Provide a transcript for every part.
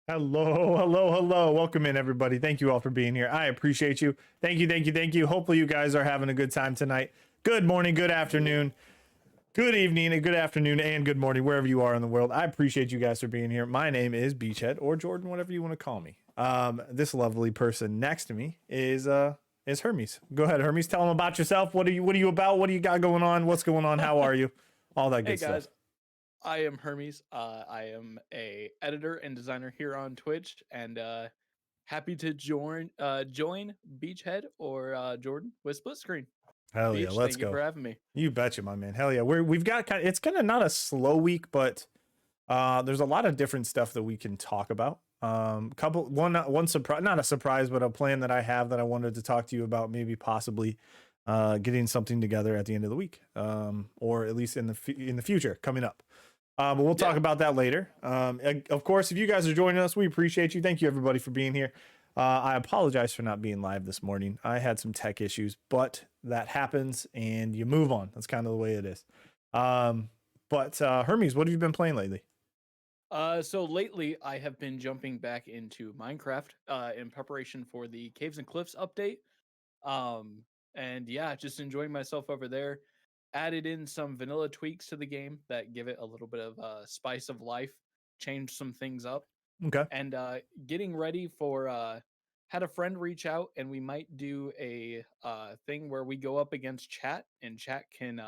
Hello, hello, hello. Welcome in, everybody. Thank you all for being here. I appreciate you. Thank you, thank you, thank you. Hopefully, you guys are having a good time tonight. Good morning, good afternoon, good evening, and good afternoon, and good morning, wherever you are in the world. I appreciate you guys for being here. My name is Beachhead, or Jordan, whatever you want to call me. This lovely person next to me is Hermes. Go ahead, Hermes. Tell them about yourself. What are you about? What do you got going on? What's going on? How are you? All that good Hey guys, stuff. I am Hermes. I am a editor and designer here on Twitch, and happy to join Beachhead or Jordan with Split Screen. Hell yeah, Beach, let's thank you go. for having me. You betcha, my man. Hell yeah. We've got it's kind of not a slow week, but there's a lot of different stuff that we can talk about. One surprise, not a surprise, but a plan that I have that I wanted to talk to you about, maybe possibly getting something together at the end of the week, or at least in the future coming up. But we'll talk about that later. Of course, if you guys are joining us, we appreciate you. Thank you everybody for being here. I apologize for not being live this morning. I had some tech issues, but that happens and you move on. That's kind of the way it is. But Hermes, what have you been playing lately? So lately I have been jumping back into Minecraft in preparation for the Caves and Cliffs update. Um, and yeah, just enjoying myself over there. Added in some vanilla tweaks to the game that give it a little bit of spice of life, changed some things up. Okay. And getting ready for had a friend reach out and we might do a thing where we go up against chat and chat can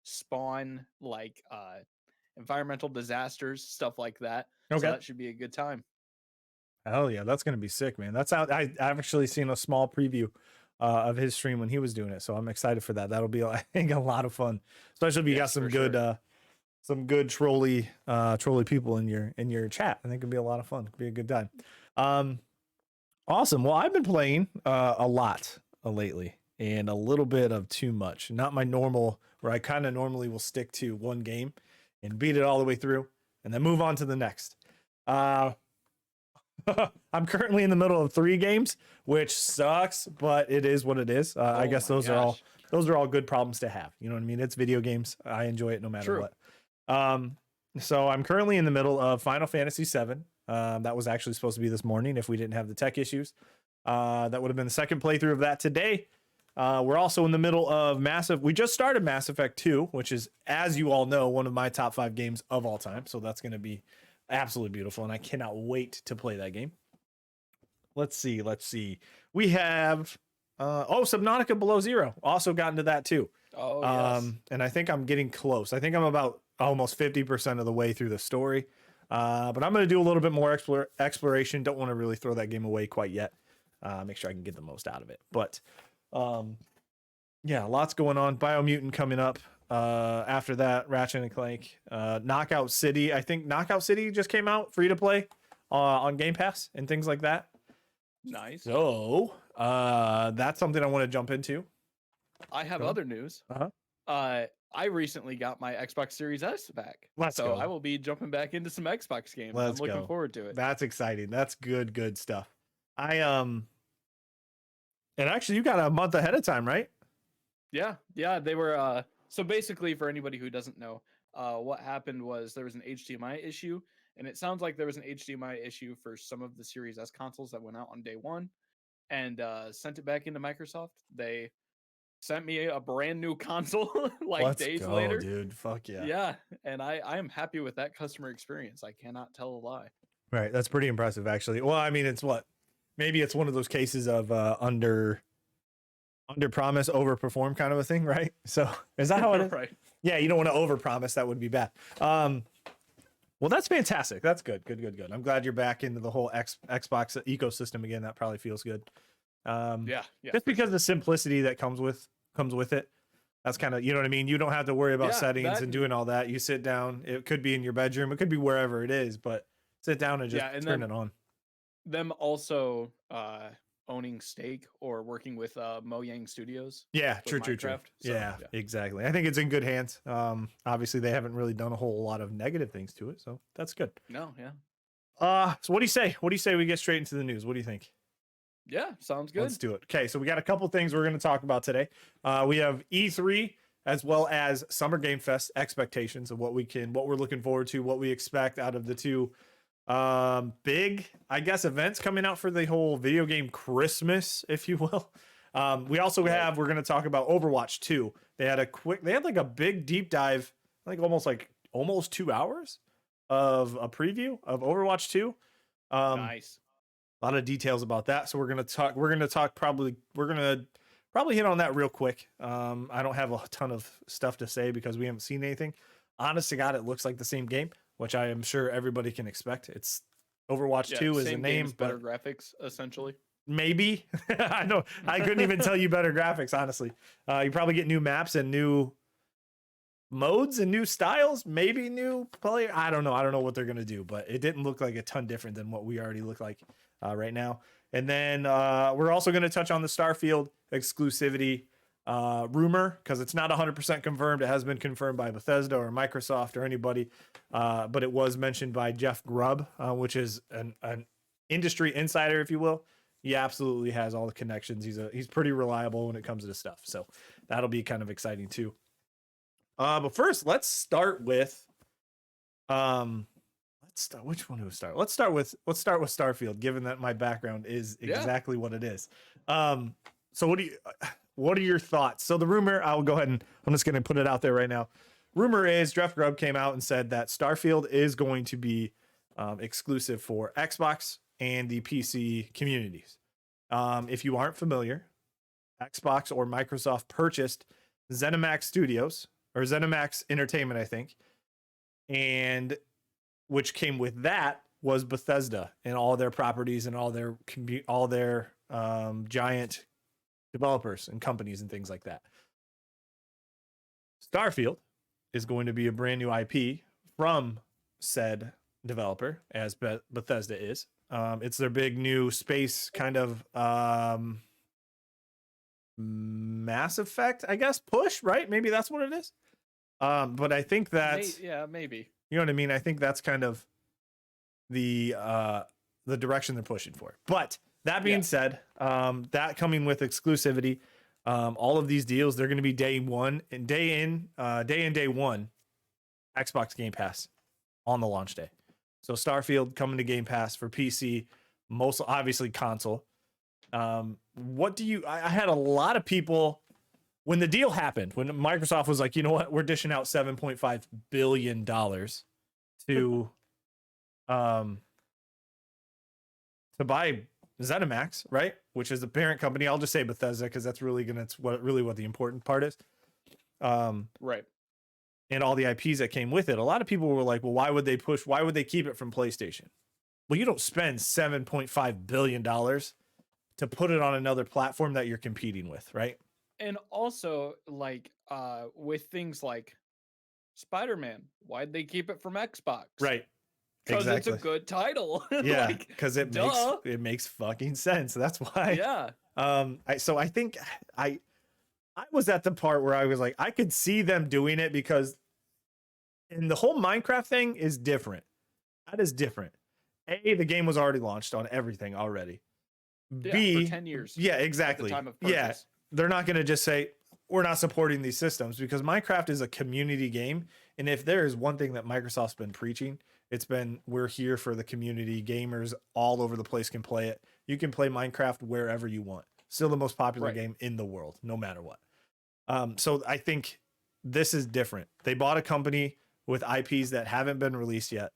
spawn like environmental disasters, stuff like that. So Okay. that should be a good time. Hell yeah, that's gonna be sick, man. That's out. I've actually seen a small preview of his stream when he was doing it, so I'm excited for that. That'll be, I think, a lot of fun, especially if you got Yes, for sure. some good trolly people in your chat. I think it'd be a lot of fun. It'd be a good time. Um, awesome. Well, I've been playing a lot lately, and a little bit of too much. Not my normal, where I kind of normally will stick to one game and beat it all the way through, and then move on to the next. Uh, I'm currently in the middle of 3 games, which sucks, but it is what it is. I Oh guess my gosh. those are all good problems to have. You know what I mean? It's video games. I enjoy it no matter True. what. Um, so I'm currently in the middle of Final Fantasy VII. That was actually supposed to be this morning if we didn't have the tech issues. That would have been the second playthrough of that today. We're also in the middle of We just started Mass Effect 2, which is, as you all know, one of my top 5 games of all time. So that's going to be absolutely beautiful, and I cannot wait to play that game. Let's see. We have Subnautica Below Zero. Also got into that too. Oh yes. And I think I'm getting close. I think I'm about almost 50% of the way through the story. But I'm going to do a little bit more exploration. Don't want to really throw that game away quite yet. Make sure I can get the most out of it. But yeah, lots going on. Biomutant coming up. After that, Ratchet and Clank. Knockout City. I think Knockout City just came out free to play on Game Pass and things like that. Nice. So that's something I want to jump into. I have other news. Uh-huh. I recently got my Xbox Series S back. Let's So go. I will be jumping back into some Xbox games. Let's I'm looking go. forward to it. That's exciting. That's good stuff. I and actually you got a month ahead of time, right? Yeah, they were so basically for anybody who doesn't know, what happened was there was an HDMI issue, and it sounds like there was an HDMI issue for some of the Series S consoles that went out on day 1 and sent it back into Microsoft. They sent me a brand new console like Let's days go, later. dude. Fuck yeah. Yeah, and I am happy with that customer experience. I cannot tell a lie. Right. That's pretty impressive actually. Well, I mean, it's what? Maybe it's one of those cases of under promise, over perform kind of a thing, right? So is that how it is? Right. Yeah, you don't want to over promise. That would be bad. Well, that's fantastic. That's good. I'm glad you're back into the whole Xbox ecosystem again. That probably feels good. Yeah, Just because the simplicity that comes with it. That's kind of, you know what I mean? You don't have to worry about settings and doing all that. You sit down. It could be in your bedroom. It could be wherever it is, but sit down and just turn it on. Them also owning Stake or working with Mojang Studios. Yeah, true. So, yeah, exactly. I think it's in good hands. Obviously they haven't really done a whole lot of negative things to it, so that's good. No, yeah. So what do you say? What do you say we get straight into the news? What do you think? Yeah, sounds good. Let's do it. Okay, so we got a couple things we're going to talk about today. We have E3 as well as Summer Game Fest expectations of what we're looking forward to, what we expect out of the two Big, I guess, events coming out for the whole video game Christmas, if you will. We also Right. have, we're going to talk about Overwatch 2. They had like a big deep dive, I think almost 2 hours of a preview of Overwatch 2. Nice. A lot of details about that. So we're going to talk probably hit on that real quick. I don't have a ton of stuff to say because we haven't seen anything. Honest to God, it looks like the same game, which I am sure everybody can expect. It's Overwatch Yeah, 2 is the same name, games, better but graphics, essentially. maybe. I know I couldn't even tell you better graphics, honestly. You probably get new maps and new modes and new styles, maybe new player. I don't know. I don't know what they're gonna do, but it didn't look like a ton different than what we already look like right now. And then we're also going to touch on the Starfield exclusivity rumor because it's not 100% confirmed. It has been confirmed by Bethesda or Microsoft or anybody, but it was mentioned by Jeff Grubb, which is an industry insider, if you will. He absolutely has all the connections. He's pretty reliable when it comes to this stuff. So that'll be kind of exciting too. But first, let's start with which one do we start? Let's start with Starfield, given that my background is exactly what it is. So what are your thoughts? So the rumor, I'll go ahead and I'm just going to put it out there right now. Rumor is Jeff Grubb came out and said that Starfield is going to be exclusive for Xbox and the PC communities. If you aren't familiar, Xbox or Microsoft purchased ZeniMax Studios or ZeniMax Entertainment, I think, and which came with that was Bethesda and all their properties and all their giant developers and companies and things like that. Starfield is going to be a brand new IP from said developer, as Bethesda is. It's their big new space kind of Mass Effect, I guess, push, right? Maybe that's what it is. But I think that's maybe. You know what I mean? I think that's kind of the direction they're pushing for. But that being said, that coming with exclusivity, all of these deals, they're going to be day one, Xbox Game Pass on the launch day. So Starfield coming to Game Pass for PC, most obviously console. I had a lot of people when the deal happened, when Microsoft was like, you know what, we're dishing out $7.5 billion to buy ZeniMax, right? Which is the parent company. I'll just say Bethesda because that's really what the important part is. Right. And all the IPs that came with it. A lot of people were like, well, why would they keep it from PlayStation? Well, you don't spend $7.5 billion to put it on another platform that you're competing with, right? And also, like, with things like Spider-Man, why'd they keep it from Xbox? Right. Because Exactly. it's a good title. Yeah, because it makes fucking sense. That's why. Yeah. I think I was at the part where I was like, I could see them doing it because and the whole Minecraft thing is different. That is different. A, the game was already launched on everything already. B, for 10 years. Yeah, exactly. At the time of purchase. Yeah, they're not going to just say we're not supporting these systems because Minecraft is a community game. And if there is one thing that Microsoft's been preaching, it's been we're here for the community. Gamers all over the place can play it. You can play Minecraft wherever you want. Still the most popular game in the world, no matter what. So I think this is different. They bought a company with IPs that haven't been released yet.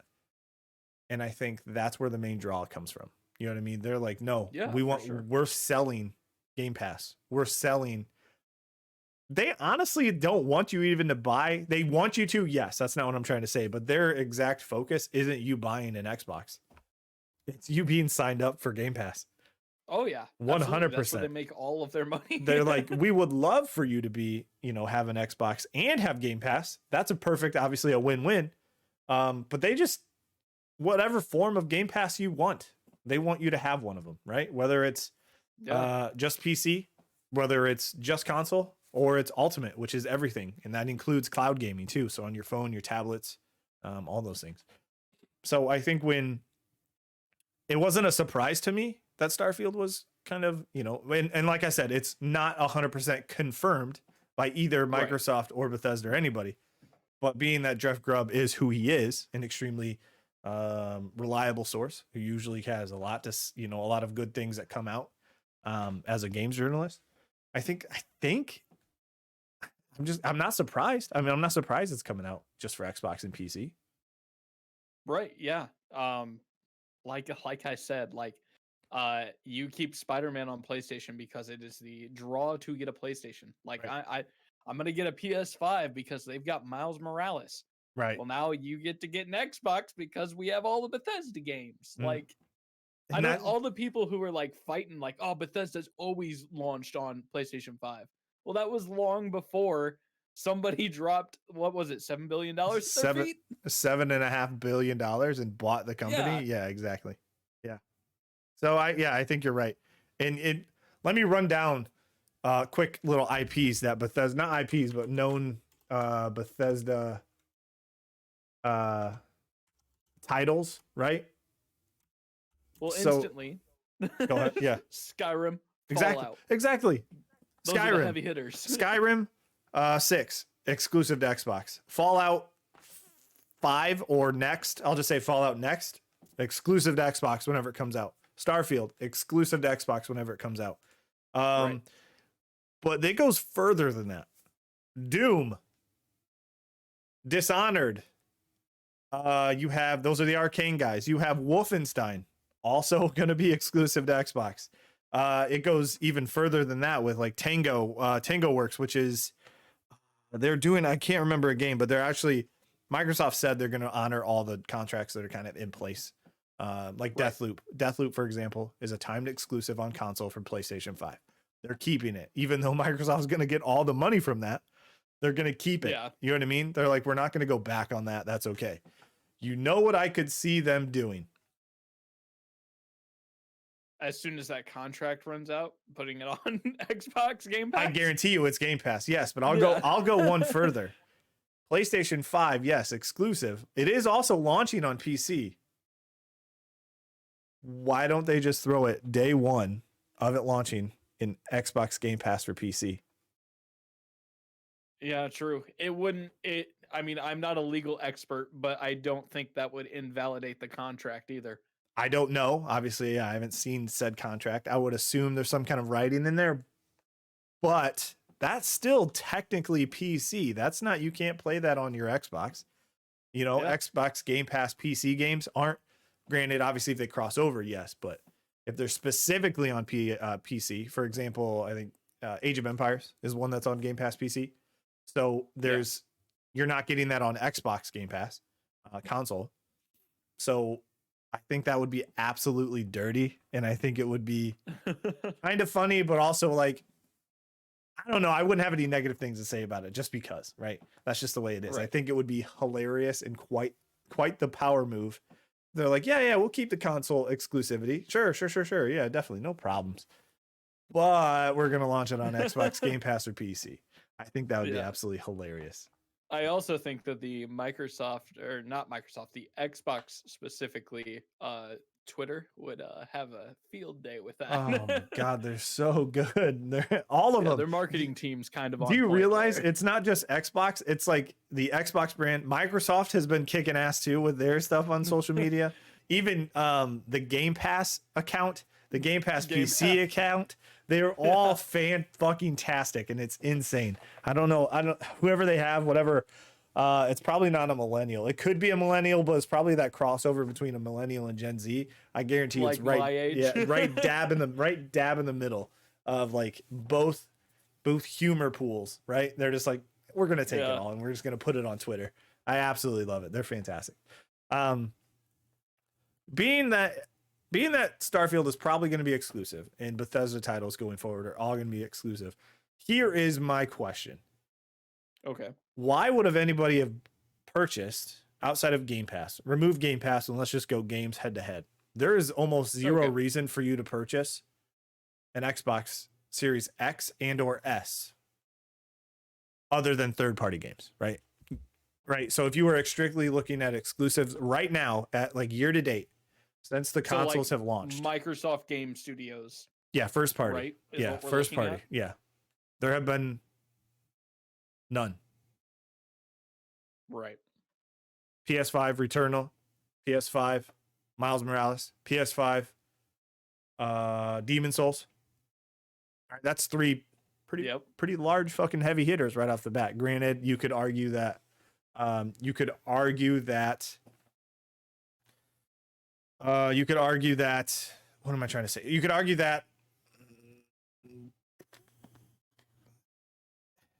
And I think that's where the main draw comes from. You know what I mean? They're like, no, we're selling Game Pass. We're selling. They honestly don't want you even to buy. They want you to. Yes, that's not what I'm trying to say. But their exact focus isn't you buying an Xbox. It's you being signed up for Game Pass. Oh yeah, 100%. That's where they make all of their money. They're like, we would love for you to be, have an Xbox and have Game Pass. That's obviously a win-win. But they just, whatever form of Game Pass you want, they want you to have one of them, right? Whether it's just PC, whether it's just console, or it's Ultimate, which is everything. And that includes cloud gaming too. So on your phone, your tablets, all those things. So I think when it wasn't a surprise to me that Starfield was kind of, and like I said, it's not 100% confirmed by either Microsoft or Bethesda or anybody. But being that Jeff Grubb is who he is, an extremely reliable source who usually has a lot to, a lot of good things that come out as a games journalist. I think I'm not surprised. I mean, I'm not surprised it's coming out just for Xbox and PC. Right. Yeah. Like I said, you keep Spider-Man on PlayStation because it is the draw to get a PlayStation. Like Right. I'm gonna get a PS5 because they've got Miles Morales. Right. Well, now you get to get an Xbox because we have all the Bethesda games. Mm. Like I And don't that all the people who were like fighting like, oh, Bethesda's always launched on PlayStation 5. Well, that was long before somebody dropped what was it, $7 billion at their seven feet? $7.5 billion and bought the company. Yeah. Yeah, exactly. Yeah. So I think you're right. And let me run down quick little IPs that Bethesda, not IPs, but known Bethesda uh titles, right? Well, So instantly. go ahead. Yeah. Skyrim, Exactly. Fallout. Exactly. Those are the Skyrim. heavy hitters. Skyrim 6 exclusive to Xbox. Fallout 5 or next. I'll just say Fallout next. Exclusive to Xbox whenever it comes out. Starfield exclusive to Xbox whenever it comes out. Right. But it goes further than that. Doom, Dishonored. You have those are the Arcane guys. You have Wolfenstein, also going to be exclusive to Xbox. It goes even further than that with like Tango Works, which is they're doing. I can't remember a game, but they're actually Microsoft said they're going to honor all the contracts that are kind of in place. Like Right. Deathloop. Deathloop, for example, is a timed exclusive on console from PlayStation 5. They're keeping it, even though Microsoft's going to get all the money from that. They're going to keep it. Yeah. You know what I mean? They're like, we're not going to go back on that. That's okay. You know what I could see them doing? As soon as that contract runs out, putting it on Xbox Game Pass. I guarantee you it's Game Pass. Yes, but I'll Yeah. go one further. PlayStation 5, yes, exclusive. It is also launching on PC. Why don't they just throw it day one of it launching in Xbox Game Pass for PC? Yeah, true. It wouldn't I mean, I'm not a legal expert, but I don't think that would invalidate the contract either. I don't know. Obviously, yeah, I haven't seen said contract. I would assume there's some kind of writing in there, but that's still technically PC. That's not, you can't play that on your Xbox. You know, Yeah. Xbox Game Pass PC games aren't, granted, obviously, if they cross over, yes, but if they're specifically on PC, for example, I think Age of Empires is one that's on Game Pass PC. So you're not getting that on Xbox Game Pass console. So I think that would be absolutely dirty. And I think it would be kind of funny, but also like, I don't know. I wouldn't have any negative things to say about it just because, right? That's just the way it is. Right. I think it would be hilarious and quite the power move. They're like, yeah, we'll keep the console exclusivity. Sure. Yeah, definitely. No problems. But we're going to launch it on Xbox Game Pass or PC. I think that would be absolutely hilarious. I also think that the Microsoft, or not Microsoft, the Xbox specifically, Twitter would have a field day with that. Oh my God, they're so good. They're all of them. Their marketing team's kind of on Do you point realize there. it's not just Xbox? It's like the Xbox brand. Microsoft has been kicking ass too with their stuff on social media. Even the Game Pass account, the Game Pass PC account, they're all fan-fucking-tastic, and it's insane. I don't know. Whoever they have, whatever. It's probably not a millennial. It could be a millennial, but it's probably that crossover between a millennial and Gen Z. I guarantee Like it's right. my age. Yeah, right dab in the middle of like both humor pools. Right? They're just like, we're gonna take it all and we're just gonna put it on Twitter. I absolutely love it. They're fantastic. Being that Starfield is probably going to be exclusive and Bethesda titles going forward are all going to be exclusive. Here is my question. Okay. Why would have anybody have purchased outside of Game Pass? Remove Game Pass and let's just go games head to head. There is almost zero reason for you to purchase an Xbox Series X and or S other than third-party games, right? Right. So if you were strictly looking at exclusives right now at like year to date, since the consoles have launched, Microsoft Game Studios. Yeah, first party. Right? Yeah, first party. At? Yeah. There have been none. Right. PS5 Returnal, PS5, Miles Morales, PS5, Demon Souls. All right, that's three pretty large fucking heavy hitters right off the bat. Granted, you could argue that you could argue that what am I trying to say? You could argue that,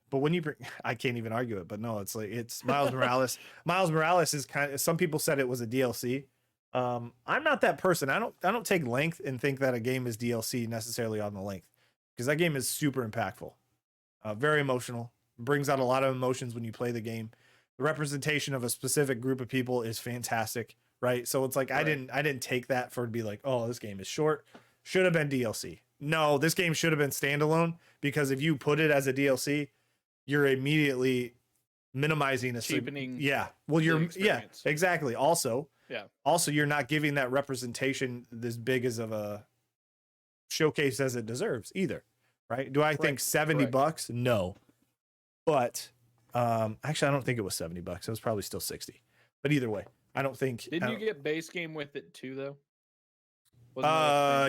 but when you bring, I can't even argue it, but no, it's like, it's Miles Morales. Miles Morales is kind of, some people said it was a DLC. I'm not that person. I don't take length and think that a game is DLC necessarily on the length, because that game is super impactful, very emotional, brings out a lot of emotions when you play the game. The representation of a specific group of people is fantastic, right? So it's like, right. I didn't take that for to be like, oh, this game is short, should have been DLC. No, this game should have been standalone, because if you put it as a DLC, you're immediately minimizing a cheapening. Yeah. Well, you're exactly. Also, you're not giving that representation this big as of a showcase as it deserves either, right? Do I think $70? No. But actually, I don't think it was $70. It was probably still 60. But either way, I don't think. Didn't you get base game with it too, though?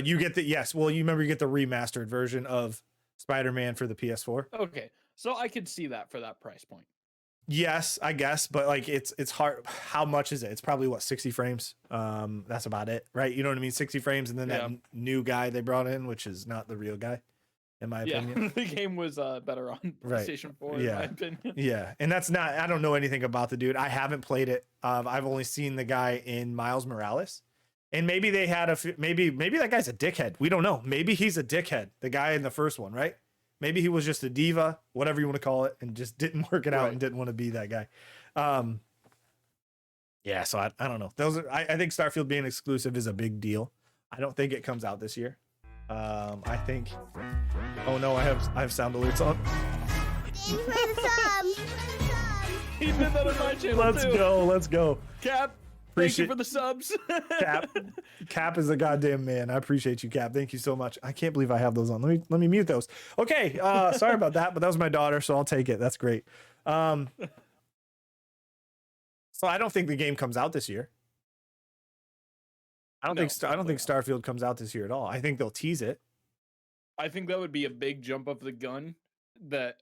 You get the yes. Well, you remember you get the remastered version of Spider-Man for the PS4. Okay, so I could see that for that price point. Yes, I guess, but like it's hard. How much is it? It's probably what, 60 frames. That's about it, right? You know what I mean? 60 frames, and then that new guy they brought in, which is not the real guy, in my opinion. The game was better on PlayStation 4, in my opinion. Yeah, and that's not. I don't know anything about the dude. I haven't played it. I've only seen the guy in Miles Morales, and maybe they had maybe that guy's a dickhead. We don't know. Maybe he's a dickhead. The guy in the first one, right? Maybe he was just a diva, whatever you want to call it, and just didn't work it out and didn't want to be that guy. Yeah, so I don't know. I think Starfield being exclusive is a big deal. I don't think it comes out this year. I think. Oh no, I have sound alerts on. He did that on my channel. Let's go. Cap. Thank you for the subs. Cap is a goddamn man. I appreciate you, Cap. Thank you so much. I can't believe I have those on. Let me mute those. Okay. Sorry about that, but that was my daughter, so I'll take it. That's great. So I don't think the game comes out this year. I don't think Starfield comes out this year at all. I think they'll tease it. I think that would be a big jump of the gun that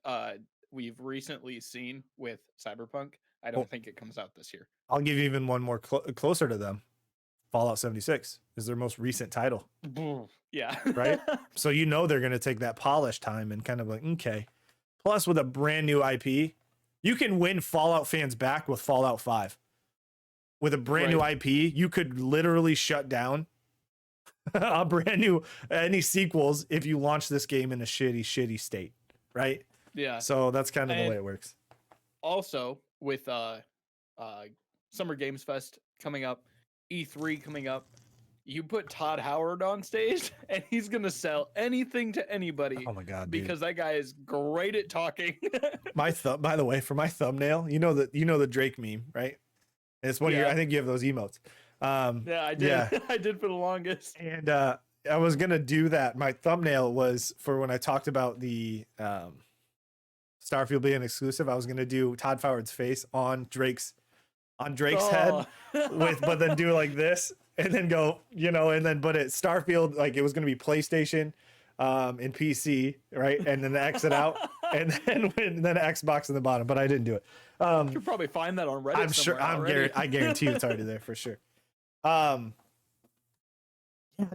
we've recently seen with Cyberpunk. I don't think it comes out this year. I'll give you even one more closer to them. Fallout 76 is their most recent title. Yeah. Right? So you know they're going to take that polish time and kind of like, okay. Plus, with a brand new IP, you can win Fallout fans back with Fallout 5. With a brand new IP, you could literally shut down a brand new any sequels if you launch this game in a shitty state, right? Yeah. So that's kind of the way it works. Also, with Summer Games Fest coming up, E3 coming up, you put Todd Howard on stage and he's gonna sell anything to anybody. Oh my god, dude. Because that guy is great at talking. By the way, for my thumbnail, you know the Drake meme, right? It's one of your, I think you have those emotes. Yeah, I did. Yeah. I did for the longest. And I was gonna do that. My thumbnail was for when I talked about the Starfield being exclusive. I was gonna do Todd Howard's face on Drake's head but then do like this and then go, but it Starfield, like it was gonna be PlayStation and PC, right? And then exit out and then Xbox in the bottom, but I didn't do it. You could probably find that on Reddit. I'm sure. I guarantee you it's already there for sure. Yeah,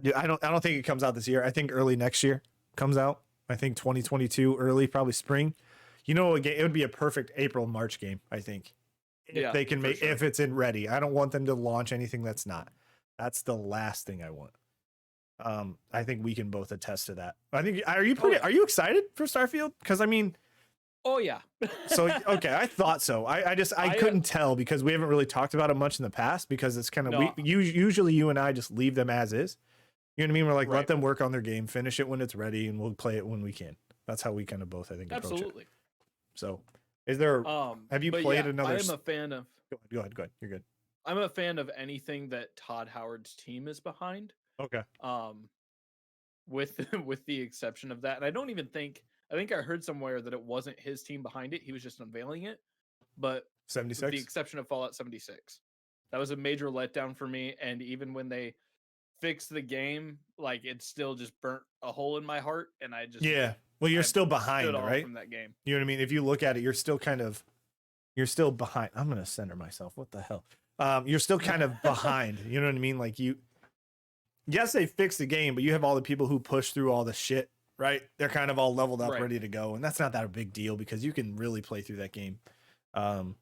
dude, I don't think it comes out this year. I think early next year comes out. I think 2022 early, probably spring. It would be a perfect April-March game, I think. If they can make if it's in ready. I don't want them to launch anything that's not. That's the last thing I want. I think we can both attest to that. I think are you excited for Starfield? Because I mean, oh yeah. So okay, I thought so. I couldn't tell because we haven't really talked about it much in the past because it's kind of usually you and I just leave them as is. You know what I mean? We're like, let them work on their game, finish it when it's ready, and we'll play it when we can. That's how we kind of both, I think, approach absolutely. It. So, is there? Have you played another? I am a fan of. Go ahead. You're good. I'm a fan of anything that Todd Howard's team is behind. Okay. With the exception of that, and I don't even think. I think I heard somewhere that it wasn't his team behind it. He was just unveiling it. But 76. With the exception of Fallout 76. That was a major letdown for me. And even when they fixed the game, like it still just burnt a hole in my heart, and Yeah. Well, you're I still stood behind, off right? from that game. You know what I mean? If you look at it, you're still behind. I'm gonna center myself. What the hell? You're still kind of behind. You know what I mean? Like yes, they fixed the game, but you have all the people who push through all the shit, right? They're kind of all leveled up, Right. ready to go, and that's not that a big deal because you can really play through that game um,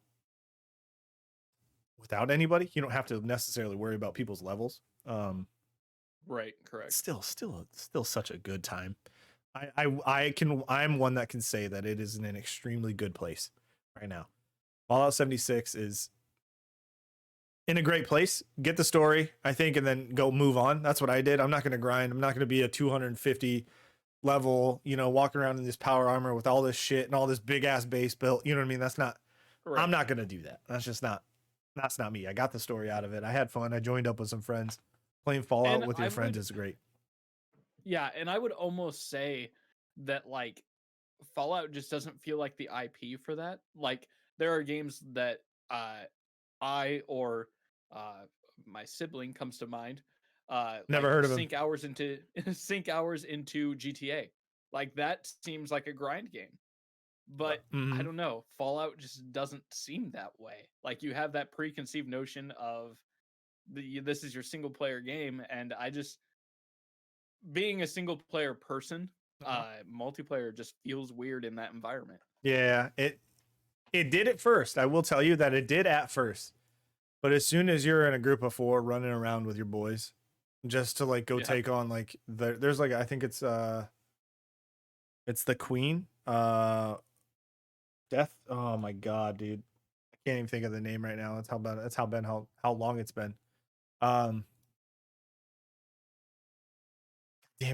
without anybody. You don't have to necessarily worry about people's levels. Right. Correct. Still such a good time. I'm one that can say that it is in an extremely good place right now. Fallout 76 is in a great place. Get the story, I think, and then go move on. That's what I did. I'm not going to grind. I'm not going to be a 250 level, walking around in this power armor with all this shit and all this big ass base built. You know what I mean? Right. I'm not going to do that. That's not me. I got the story out of it. I had fun. I joined up with some friends. Playing Fallout with your friends is great. Yeah, and I would almost say that like Fallout just doesn't feel like the IP for that. Like there are games that I or my sibling comes to mind. Never heard of him. Sink hours into GTA. Like that seems like a grind game. But I don't know. Fallout just doesn't seem that way. Like you have that preconceived notion of this is your single player game, and I just being a single player person, multiplayer just feels weird in that environment. Yeah, it did at first. I will tell you that it did at first. But as soon as you're in a group of 4 running around with your boys, just to like go take on like there's like I think it's the Queen. Death. Oh my god, dude. I can't even think of the name right now. That's how long it's been. Damn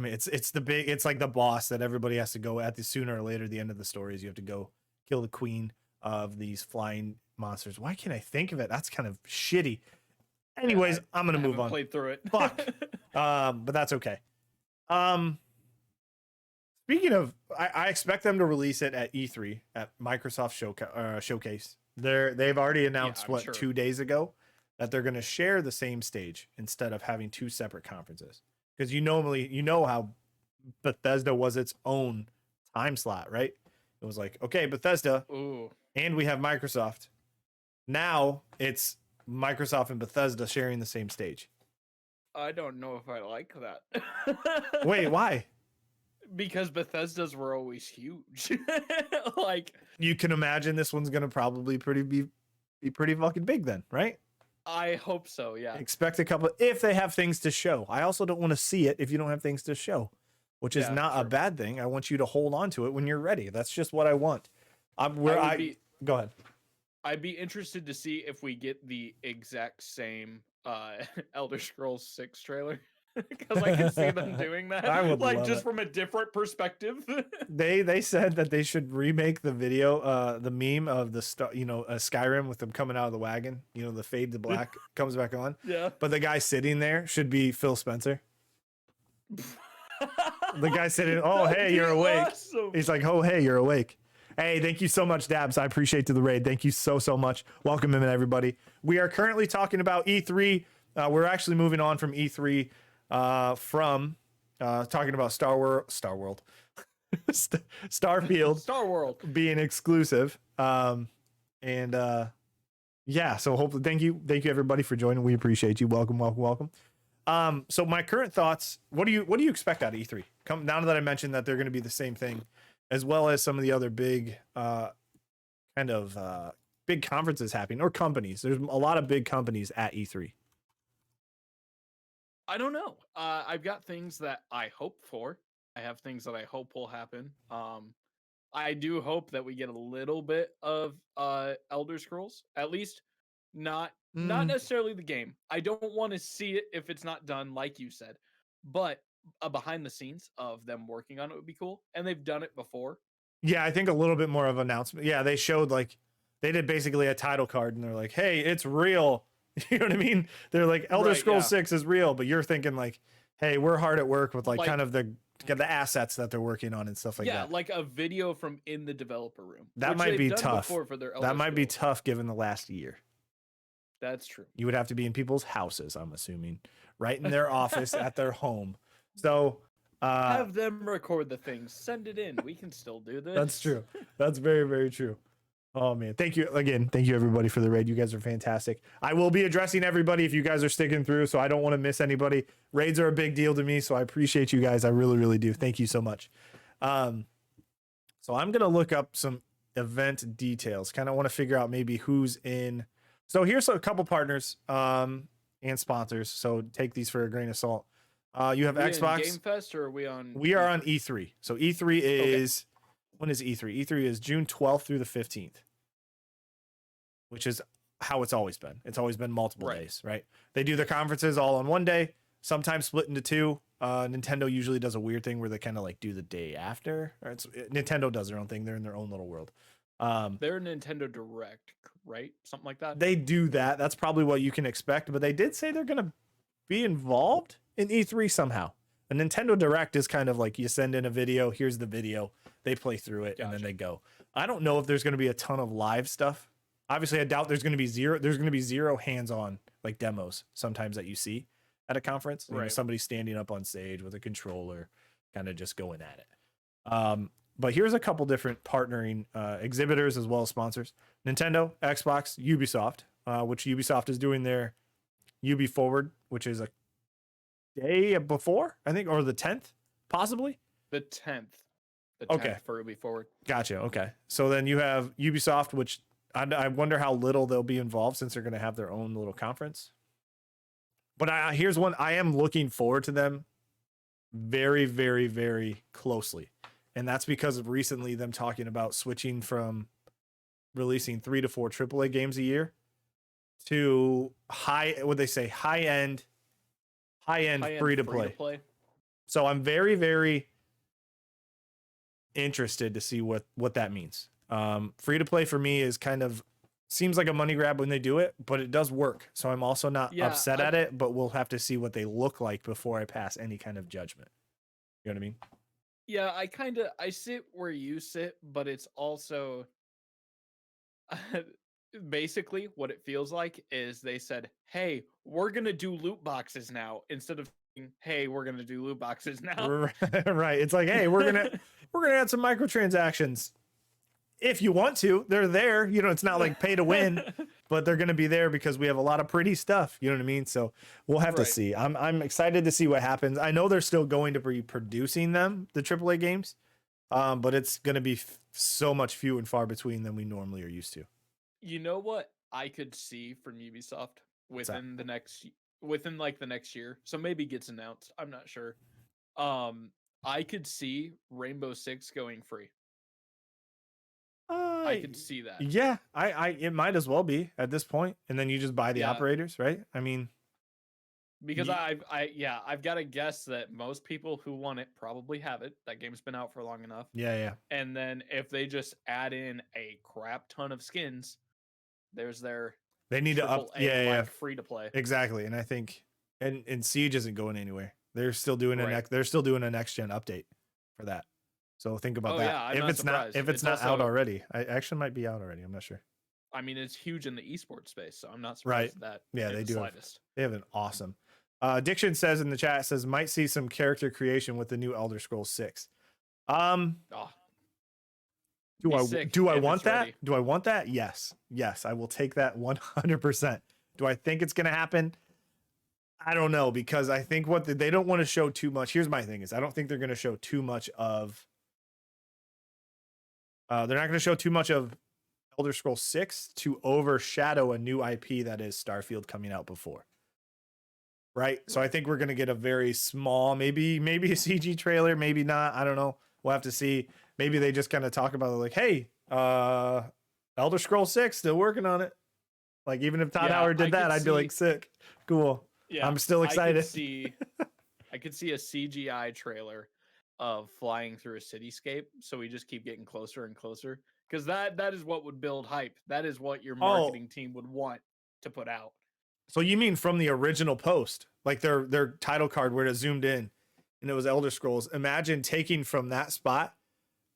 it, it's like the boss that everybody has to go at. The sooner or later the end of the story is you have to go kill the queen of these flying monsters. Why can't I think of it? That's kind of shitty. Anyways, I'm gonna move on. Played through it. Fuck. But that's okay. Speaking of, I expect them to release it at E3 at Microsoft Showcase. They've already announced 2 days ago that they're going to share the same stage instead of having 2 separate conferences. Because you know how Bethesda was its own time slot, right? It was like, okay, Bethesda, and we have Microsoft. Now it's Microsoft and Bethesda sharing the same stage. I don't know if I like that. Wait, why? Because Bethesda's were always huge. Like you can imagine this one's gonna probably be pretty fucking big then, right? I hope so, yeah. Expect a couple if they have things to show. I also don't want to see it if you don't have things to show, which is not a bad thing. I want you to hold on to it when you're ready. That's just what I want. Go ahead. I'd be interested to see if we get the exact same Elder Scrolls 6 trailer. Because I can see them doing that. I would like love just it. from a different perspective. They said that they should remake the video, the meme of the Skyrim with them coming out of the wagon. The fade to black comes back on. Yeah. But the guy sitting there should be Phil Spencer. The guy sitting, oh hey, you're awake. Awesome. He's like, oh hey, you're awake. Hey, thank you so much, Dabs. I appreciate the raid. Thank you so much. Welcome in, everybody. We are currently talking about E3. We're actually moving on from E3. From talking about Starfield Star World being exclusive. Yeah, so hopefully thank you everybody for joining. We appreciate you. Welcome. So my current thoughts, what do you expect out of E3? Now that I mentioned that they're going to be the same thing, as well as some of the other big big conferences happening, or companies. There's a lot of big companies at E3. I don't know. I've got things that I hope for. I have things that I hope will happen. I do hope that we get a little bit of Elder Scrolls, at least not necessarily the game. I don't want to see it if it's not done, like you said, but behind the scenes of them working on it would be cool. And they've done it before. Yeah, I think a little bit more of announcement. Yeah, they showed they did basically a title card, and they're like, "Hey, it's real." You know what I mean? They're like, Elder Scrolls 6 is real, but you're thinking like, hey, we're hard at work with kind of the assets that they're working on and stuff like that. Yeah, like a video from in the developer room. That might be tough. That might be tough given the last year. That's true. You would have to be in people's houses, I'm assuming, right in their office at their home. So Have them record the things. Send it in. We can still do this. that's true. That's very, very true. Oh man, thank you again. Thank you everybody for the raid. You guys are fantastic. I will be addressing everybody if you guys are sticking through, so I don't want to miss anybody. Raids are a big deal to me, so I appreciate you guys. I really, really do. Thank you so much. So I'm gonna look up some event details. Kind of want to figure out maybe who's in. So here's a couple partners and sponsors. So take these for a grain of salt. You have Xbox. Game Fest, or are we on? We are on E3. So E3 is when is E3? E3 is June 12th through the 15th. Which is how it's always been. It's always been multiple days, right? They do the conferences all on one day, sometimes split into two. Nintendo usually does a weird thing where they kind of like do the day after. Or Nintendo does their own thing. They're in their own little world. They're Nintendo Direct, right? Something like that. They do that. That's probably what you can expect. But they did say they're going to be involved in E3 somehow. A Nintendo Direct is kind of like you send in a video. Here's the video. They play through it and then they go. I don't know if there's going to be a ton of live stuff. Obviously, I doubt there's going to be zero. There's going to be zero hands-on like demos sometimes that you see at a conference. You know, somebody standing up on stage with a controller, kind of just going at it. But here's a couple different partnering exhibitors as well as sponsors: Nintendo, Xbox, Ubisoft, which Ubisoft is doing their Ubi Forward, which is a day before, I think, or the 10th, possibly. The 10th. The 10th for Ubi Forward. Gotcha. Okay. So then you have Ubisoft, which I wonder how little they'll be involved since they're going to have their own little conference. But here's one. I am looking forward to them very, very, very closely. And that's because of recently them talking about switching from releasing 3 to 4 AAA games a year to high-end free to play. So I'm very, very interested to see what that means. Free to play for me is kind of seems like a money grab when they do it, but it does work. So I'm also not upset at it, but we'll have to see what they look like before I pass any kind of judgment. You know what I mean? Yeah, I sit where you sit, but it's also basically what it feels like is they said, "Hey, we're going to do loot boxes now," instead of saying, "Hey, we're going to do loot boxes now." Right. It's like, "Hey, we're going to add some microtransactions. If you want to, they're there. You know, it's not like pay to win, but they're going to be there because we have a lot of pretty stuff." You know what I mean? So we'll have to see. I'm excited to see what happens. I know they're still going to be producing them, the AAA games, but it's going to be so much few and far between than we normally are used to. You know what I could see from Ubisoft within the next year? So maybe gets announced. I'm not sure. I could see Rainbow Six going free. I could see that. Yeah, it might as well be at this point, and then you just buy the operators, right? I mean, because I've got to guess that most people who want it probably have it. That game's been out for long enough. Yeah. And then if they just add in a crap ton of skins, there's their they need to up free to play. Exactly, and I think and Siege isn't going anywhere. They're still doing a next gen update for that. So think about that. Yeah, if it's not out already, I actually might be out already. I'm not sure. I mean, it's huge in the esports space, so I'm not surprised that. Yeah, they do. They have an awesome. Diction says in the chat, might see some character creation with the new Elder Scrolls 6. Do I want that? Ready. Do I want that? Yes, I will take that 100%. Do I think it's gonna happen? I don't know, because I think they don't want to show too much. Here's my thing: is I don't think they're going to show too much of. They're not going to show too much of Elder Scrolls 6 to overshadow a new IP that is Starfield coming out before. Right? So I think we're going to get a very small, maybe a CG trailer, maybe not. I don't know. We'll have to see. Maybe they just kind of talk about it like, "Hey, Elder Scrolls 6, still working on it." Like, even if Todd Howard did that, I'd be like, "Sick. Cool." Yeah, I'm still excited. I could see a CGI trailer of flying through a cityscape, so we just keep getting closer and closer, because that is what would build hype. That is what your marketing team would want to put out. So you mean from the original post, like their title card where it zoomed in and it was Elder Scrolls? Imagine taking from that spot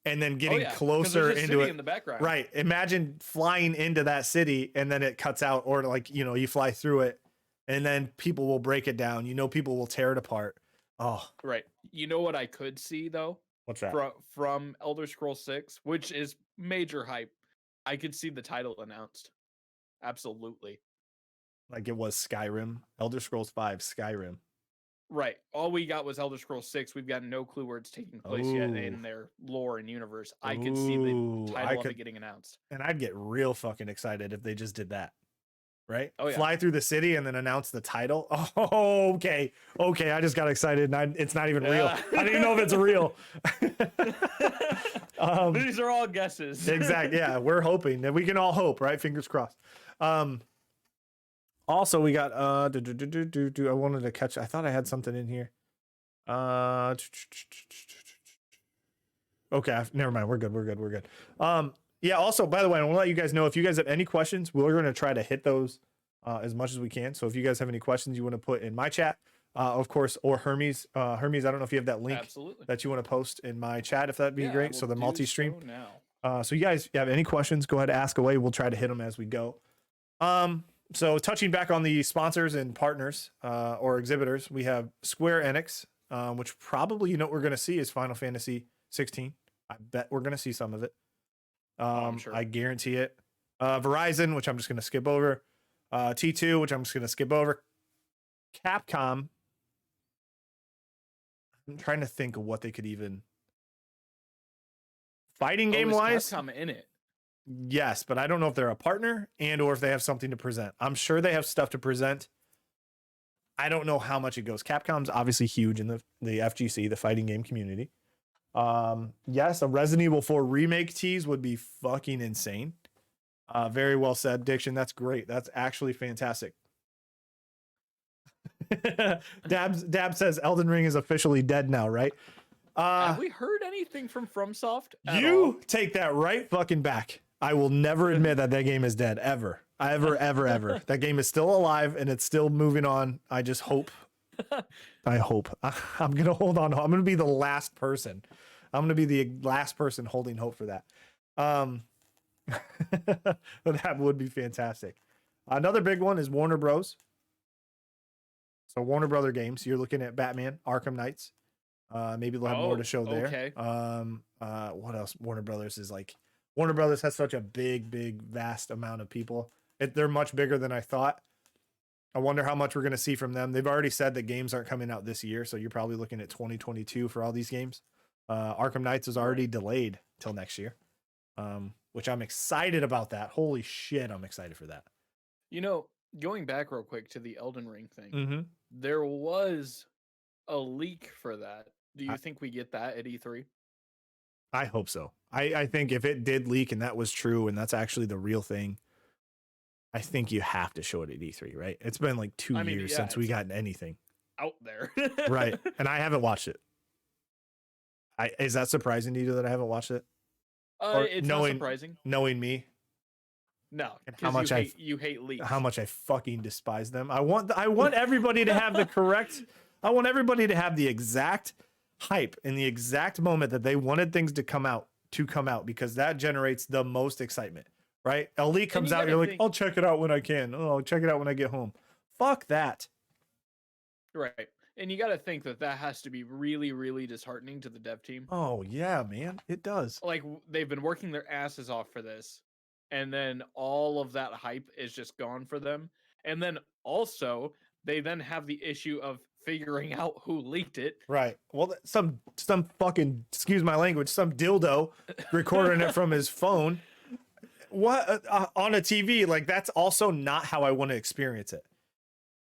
and then Oh getting yeah, 'cause closer there's a into city it. in the background. Right. Imagine flying into that city and then it cuts out, or like, you know, you fly through it and then people will break it down. You know, people will tear it apart. Oh, Right. You know what I could see though what's that? from Elder Scrolls 6, which is major hype. I could see the title announced. Absolutely. Like it was Skyrim, Elder Scrolls 5, Skyrim. Right. All we got was Elder Scrolls 6. We've got no clue where it's taking place yet Oh, in their lore and universe. I could see the ooh, I title of could, it getting announced. and I'd get real fucking excited if they just did that. Right? Oh yeah. Fly through the city and then announce the title. Oh, okay. Okay. I just got excited and it's not even real. I don't even know if it's real. These are all guesses. Exactly. Yeah. We're hoping that we can all hope, right? Fingers crossed. Also we got, I wanted to catch, I thought I had something in here. Okay. Never mind. We're good. We're good. We're good. Yeah. Also, by the way, I want to let you guys know if you guys have any questions, we're going to try to hit those as much as we can. So if you guys have any questions you want to put in my chat, of course, or Hermes, Hermes, I don't know if you have that link Absolutely. that you want to post in my chat, if that'd be Yeah, I great. will So the do multi-stream. so now. So you guys have any questions, go ahead and ask away. We'll try to hit them as we go. So touching back on the sponsors and partners or exhibitors, we have Square Enix, which probably, you know, what we're going to see is Final Fantasy 16. I bet we're going to see some of it. I'm sure. I guarantee it. Verizon, which I'm just going to skip over. T2, which I'm just going to skip over. Capcom. I'm trying to think of what they could even fighting game wise. Capcom in it. Yes, but I don't know if they're a partner and or if they have something to present. I'm sure they have stuff to present. I don't know how much it goes. Capcom's obviously huge in the FGC, the fighting game community. Yes, a Resident Evil 4 remake tease would be fucking insane. Very well said, Diction. That's great. That's actually fantastic. Dab says Elden Ring is officially dead now, right? Have we heard anything from FromSoft at You all? take that right fucking back. I will never admit that game is dead ever. Ever. That game is still alive and it's still moving on. I just hope. I hope. I'm going to hold on. I'm going to be the last person. I'm going to be the last person holding hope for that. That would be fantastic. Another big one is Warner Bros. So Warner Brother games. You're looking at Batman, Arkham Knights. Maybe they'll have more to show there. Okay. What else? Warner Brothers is like. Warner Brothers has such a big, vast amount of people. They're much bigger than I thought. I wonder how much we're going to see from them. They've already said that games aren't coming out this year, so you're probably looking at 2022 for all these games. Arkham Knights is already delayed till next year, which I'm excited about that. Holy shit, I'm excited for that. You know, going back real quick to the Elden Ring thing, Mm-hmm. there was a leak for that. Do you think we get that at E3? I hope so. I think if it did leak and that was true and that's actually the real thing, I think you have to show it at E3, right? It's been like 2 years since we got anything out there. Right. And I haven't watched it. Is that surprising to you that I haven't watched it? It's not surprising. Knowing me. No, how much you hate leaks. How much I fucking despise them. I want everybody to have the correct. I want everybody to have the exact hype in the exact moment that they wanted things to come out because that generates the most excitement, right? A leak comes out, you're like, I'll check it out when I can. Oh, I'll check it out when I get home. Fuck that. Right. And you got to think that has to be really, really disheartening to the dev team. Oh, yeah, man. It does. Like, they've been working their asses off for this. And then all of that hype is just gone for them. And then also, they then have the issue of figuring out who leaked it. Right. Well, some fucking, excuse my language, some dildo recording it from his phone. What on a TV? Like, that's also not how I want to experience it.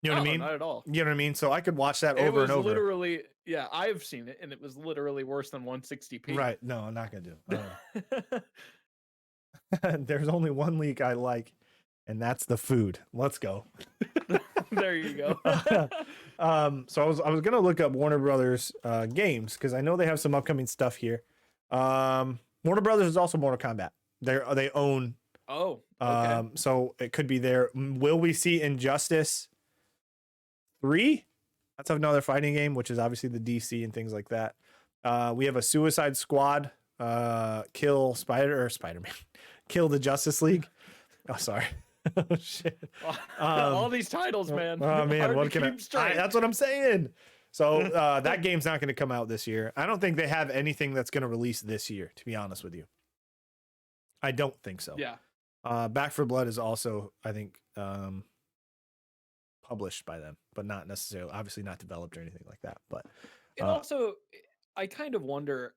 You know what I mean? Not at all. You know what I mean? So I could watch that over and over. Literally, yeah, I've seen it, and it was literally worse than 160p. Right. No, I'm not gonna do it. There's only one leak I like, and that's the food. Let's go. There you go. So I was gonna look up Warner Brothers games because I know they have some upcoming stuff here. Warner Brothers is also Mortal Kombat. They own. Oh. Okay. So it could be there. Will we see Injustice 3? That's another fighting game, which is obviously the DC and things like that. We have a Suicide Squad kill Spider-Man, kill the Justice League. Oh, sorry. Oh shit. All these titles, man. Oh man, Hard what to can keep straight. that's what I'm saying. So that game's not going to come out this year. I don't think they have anything that's going to release this year, to be honest with you. I don't think so. Yeah. Back for Blood is also, I think, published by them, but not necessarily, obviously not developed or anything like that. But It also, I kind of wonder,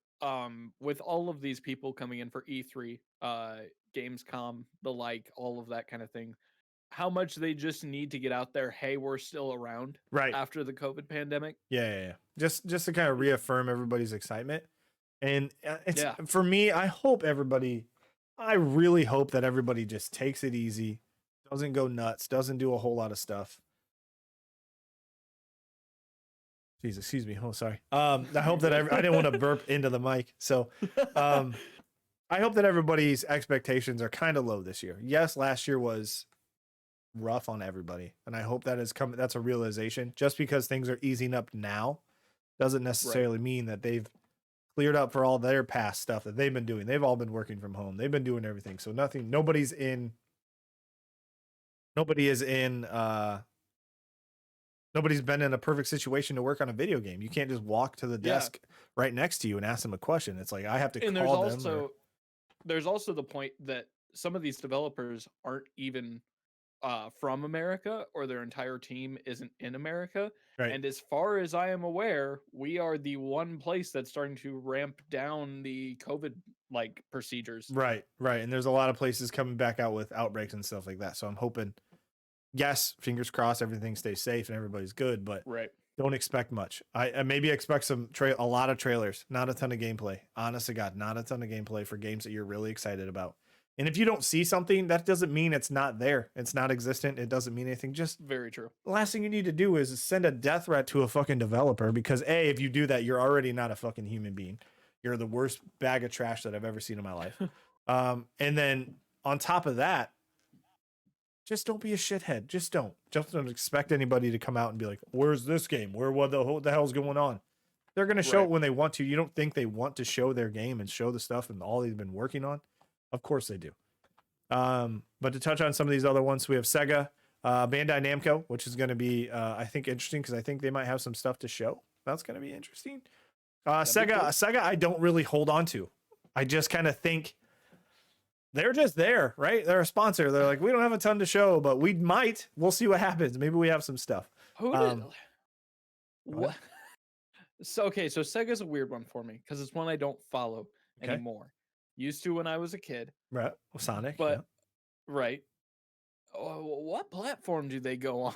with all of these people coming in for E3, Gamescom, the like, all of that kind of thing, how much they just need to get out there. Hey, we're still around. right After the COVID pandemic. Yeah. Just to kind of reaffirm everybody's excitement. And it's Yeah. for me, I really hope that everybody just takes it easy, doesn't go nuts, doesn't do a whole lot of stuff. Jeez, excuse me. Oh, sorry. I hope that I didn't want to burp into the mic. So I hope that everybody's expectations are kind of low this year. Yes, last year was rough on everybody, and I hope that that's a realization. Just because things are easing up now doesn't necessarily mean that they've cleared up for all their past stuff that they've been doing. They've all been working from home. They've been doing everything. So nobody is in nobody's been in a perfect situation to work on a video game. You can't just walk to the desk right next to you and ask them a question. It's like I have to And call them. There's also the point that some of these developers aren't even from America, or their entire team isn't in America. Right. And as far as I am aware, we are the one place that's starting to ramp down the COVID like procedures. Right. And there's a lot of places coming back out with outbreaks and stuff like that. So I'm hoping, yes, fingers crossed, everything stays safe and everybody's good, but don't expect much. I maybe expect a lot of trailers, not a ton of gameplay. Honest to God, not a ton of gameplay for games that you're really excited about. And if you don't see something, that doesn't mean it's not there. It's not existent. It doesn't mean anything. Just very true. The last thing you need to do is send a death threat to a fucking developer, because if you do that, you're already not a fucking human being. You're the worst bag of trash that I've ever seen in my life. And then on top of that, just don't be a shithead. Just don't expect anybody to come out and be like, where's this game? What the hell's going on? They're going to show it when they want to. You don't think they want to show their game and show the stuff and all they've been working on? Of course they do. But to touch on some of these other ones, we have Sega, Bandai Namco, which is going to be, I think, interesting, because I think they might have some stuff to show. That's going to be interesting. Sega, I don't really hold on to. I just kind of think they're just there, right? They're a sponsor. They're like, we don't have a ton to show, but we might. We'll see what happens. Maybe we have some stuff. What? So Sega's a weird one for me, because it's one I don't follow anymore. Used to when I was a kid. Right. Sonic. But, what platform do they go on?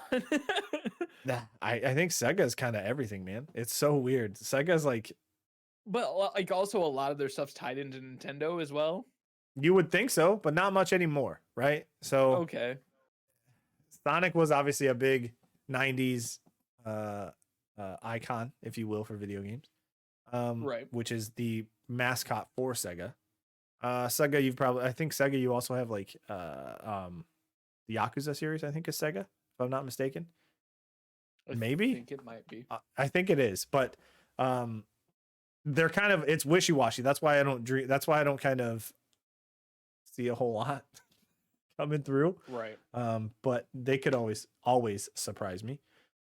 I think Sega's kind of everything, man. It's so weird. Sega's like... But, like, also a lot of their stuff's tied into Nintendo as well. You would think so, but not much anymore, right? So... Okay. Sonic was obviously a big 90s icon, if you will, for video games. Which is the mascot for Sega. Sega, I think Sega, you also have like the Yakuza series, I think is Sega, if I'm not mistaken. Maybe. I think it might be. I think it is, but they're kind of, it's wishy-washy. That's why I don't kind of see a whole lot coming through. Right. But they could always surprise me.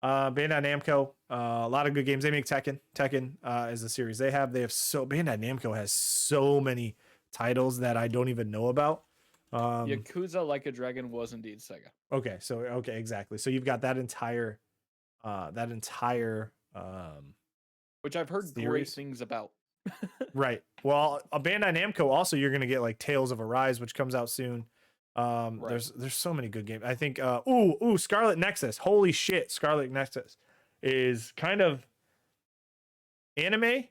Bandai Namco, a lot of good games. They make Tekken. Tekken is a series they have. Bandai Namco has so many titles that I don't even know about. Yakuza Like a Dragon was indeed Sega. Okay, exactly. So you've got that entire which I've heard great things about. Right. Well, a Bandai Namco also, you're gonna get like Tales of Arise, which comes out soon. There's so many good games. I think Scarlet Nexus. Holy shit, Scarlet Nexus is kind of anime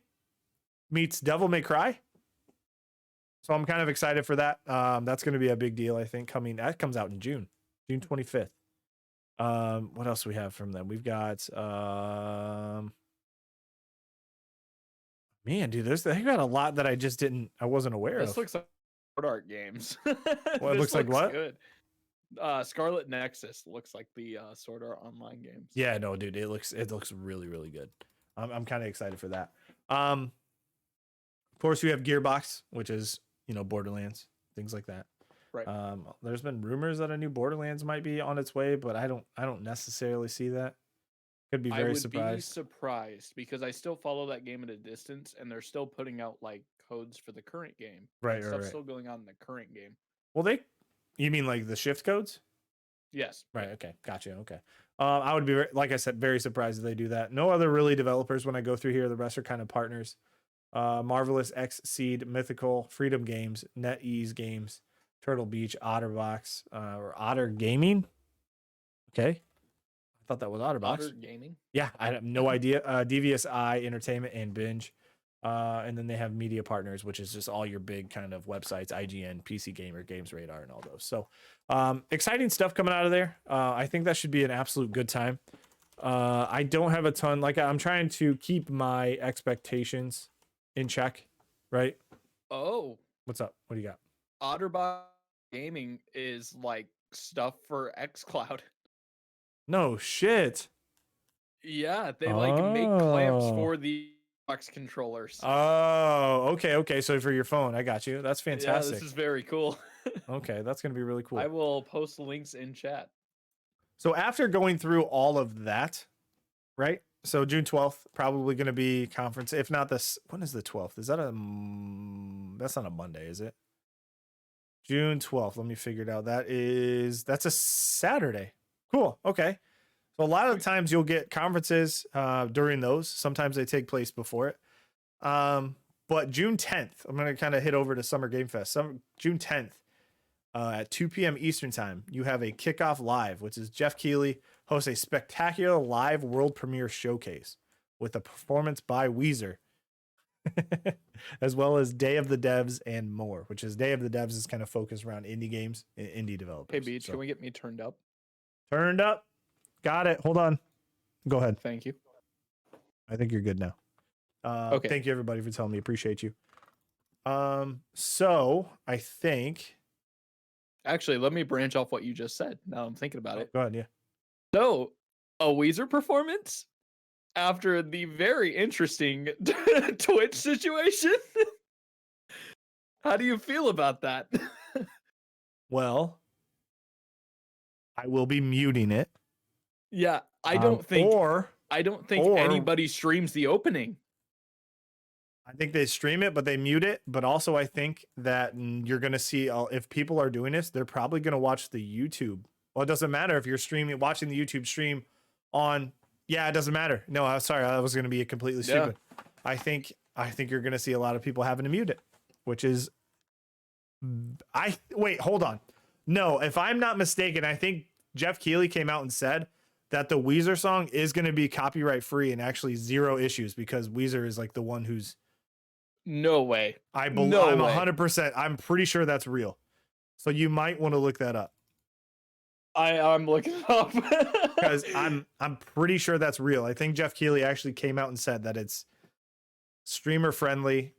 meets Devil May Cry. So I'm kind of excited for that. That's going to be a big deal, I think. That comes out in June 25th. What else do we have from them? We've got man, dude, they got a lot that I wasn't aware of. This looks like Sword Art games. Well, it looks like what? Good. Scarlet Nexus looks like the Sword Art Online games. Yeah, no, dude, it looks really, really good. I'm kind of excited for that. course, you have Gearbox, which is, Borderlands, things like that. Right. There's been rumors that a new Borderlands might be on its way, but I don't necessarily see that. Could be I very would be surprised. surprised because I still follow that game at a distance, and they're still putting out like codes for the current game. Right, Like right, stuff's right. still going on in the current game. Well, you mean like the shift codes? Yes. Right. Okay. Gotcha. Okay. I would be, like I said, very surprised if they do that. No other really developers when I go through here. The rest are kind of partners. Marvelous, Xseed, Mythical, Freedom Games, NetEase Games, Turtle Beach, Otterbox, or Otter Gaming. Okay. I thought that was Otterbox. Otter Gaming. Yeah, I have no idea. Devious Eye Entertainment and Binge. And then they have media partners, which is just all your big kind of websites, IGN, PC Gamer, Games Radar, and all those. So exciting stuff coming out of there. I think that should be an absolute good time. I don't have a ton, like I'm trying to keep my expectations in check, right? Oh, What's up? What do you got? Otterbox Gaming is like stuff for xCloud. No shit. Yeah, they like make clamps Oh. for the Xbox controllers. Oh, okay. So for your phone, I got you. That's Yeah, fantastic. this is very cool. Okay, that's gonna be really cool. I will post links in chat. So after going through all of that, right? So June 12th, probably going to be conference. If not this, when is the 12th? Is that that's not a Monday, is it? June 12th. Let me figure it out. That's a Saturday. Cool. Okay. So a lot of the times you'll get conferences during those. Sometimes they take place before it. But June 10th, I'm going to kind of hit over to Summer Game Fest. June 10th at 2 p.m. Eastern time, you have a kickoff live, which is Jeff Keighley hosts a spectacular live world premiere showcase with a performance by Weezer, as well as Day of the Devs and more, which is Day of the Devs is kind of focused around indie games and indie developers. Hey, Beach, can we get me turned up? Turned up. Got it. Hold on. Go ahead. Thank you. I think you're good now. Okay. Thank you everybody for telling me. Appreciate you. So I think. Actually, let me branch off what you just said. Now I'm thinking about it. Go ahead. Yeah. So, a Weezer performance after the very interesting Twitch situation. How do you feel about that? Well, I will be muting it. Yeah, I don't think or anybody streams the opening. I think they stream it, but they mute it. But also, I think that you're going to see if people are doing this, they're probably going to watch the YouTube. Well, it doesn't matter if you're watching the YouTube stream on. Yeah, it doesn't matter. No, I'm sorry. I was going to be completely stupid. Yeah. I think you're going to see a lot of people having to mute it, which is. Wait, hold on. No, if I'm not mistaken, I think Jeff Keighley came out and said that the Weezer song is going to be copyright free and actually zero issues because Weezer is like the one who's. No way. I'm 100%. I'm pretty sure that's real. So you might want to look that up. I'm looking it up because I'm pretty sure that's real. I think Jeff Keighley actually came out and said that it's streamer friendly,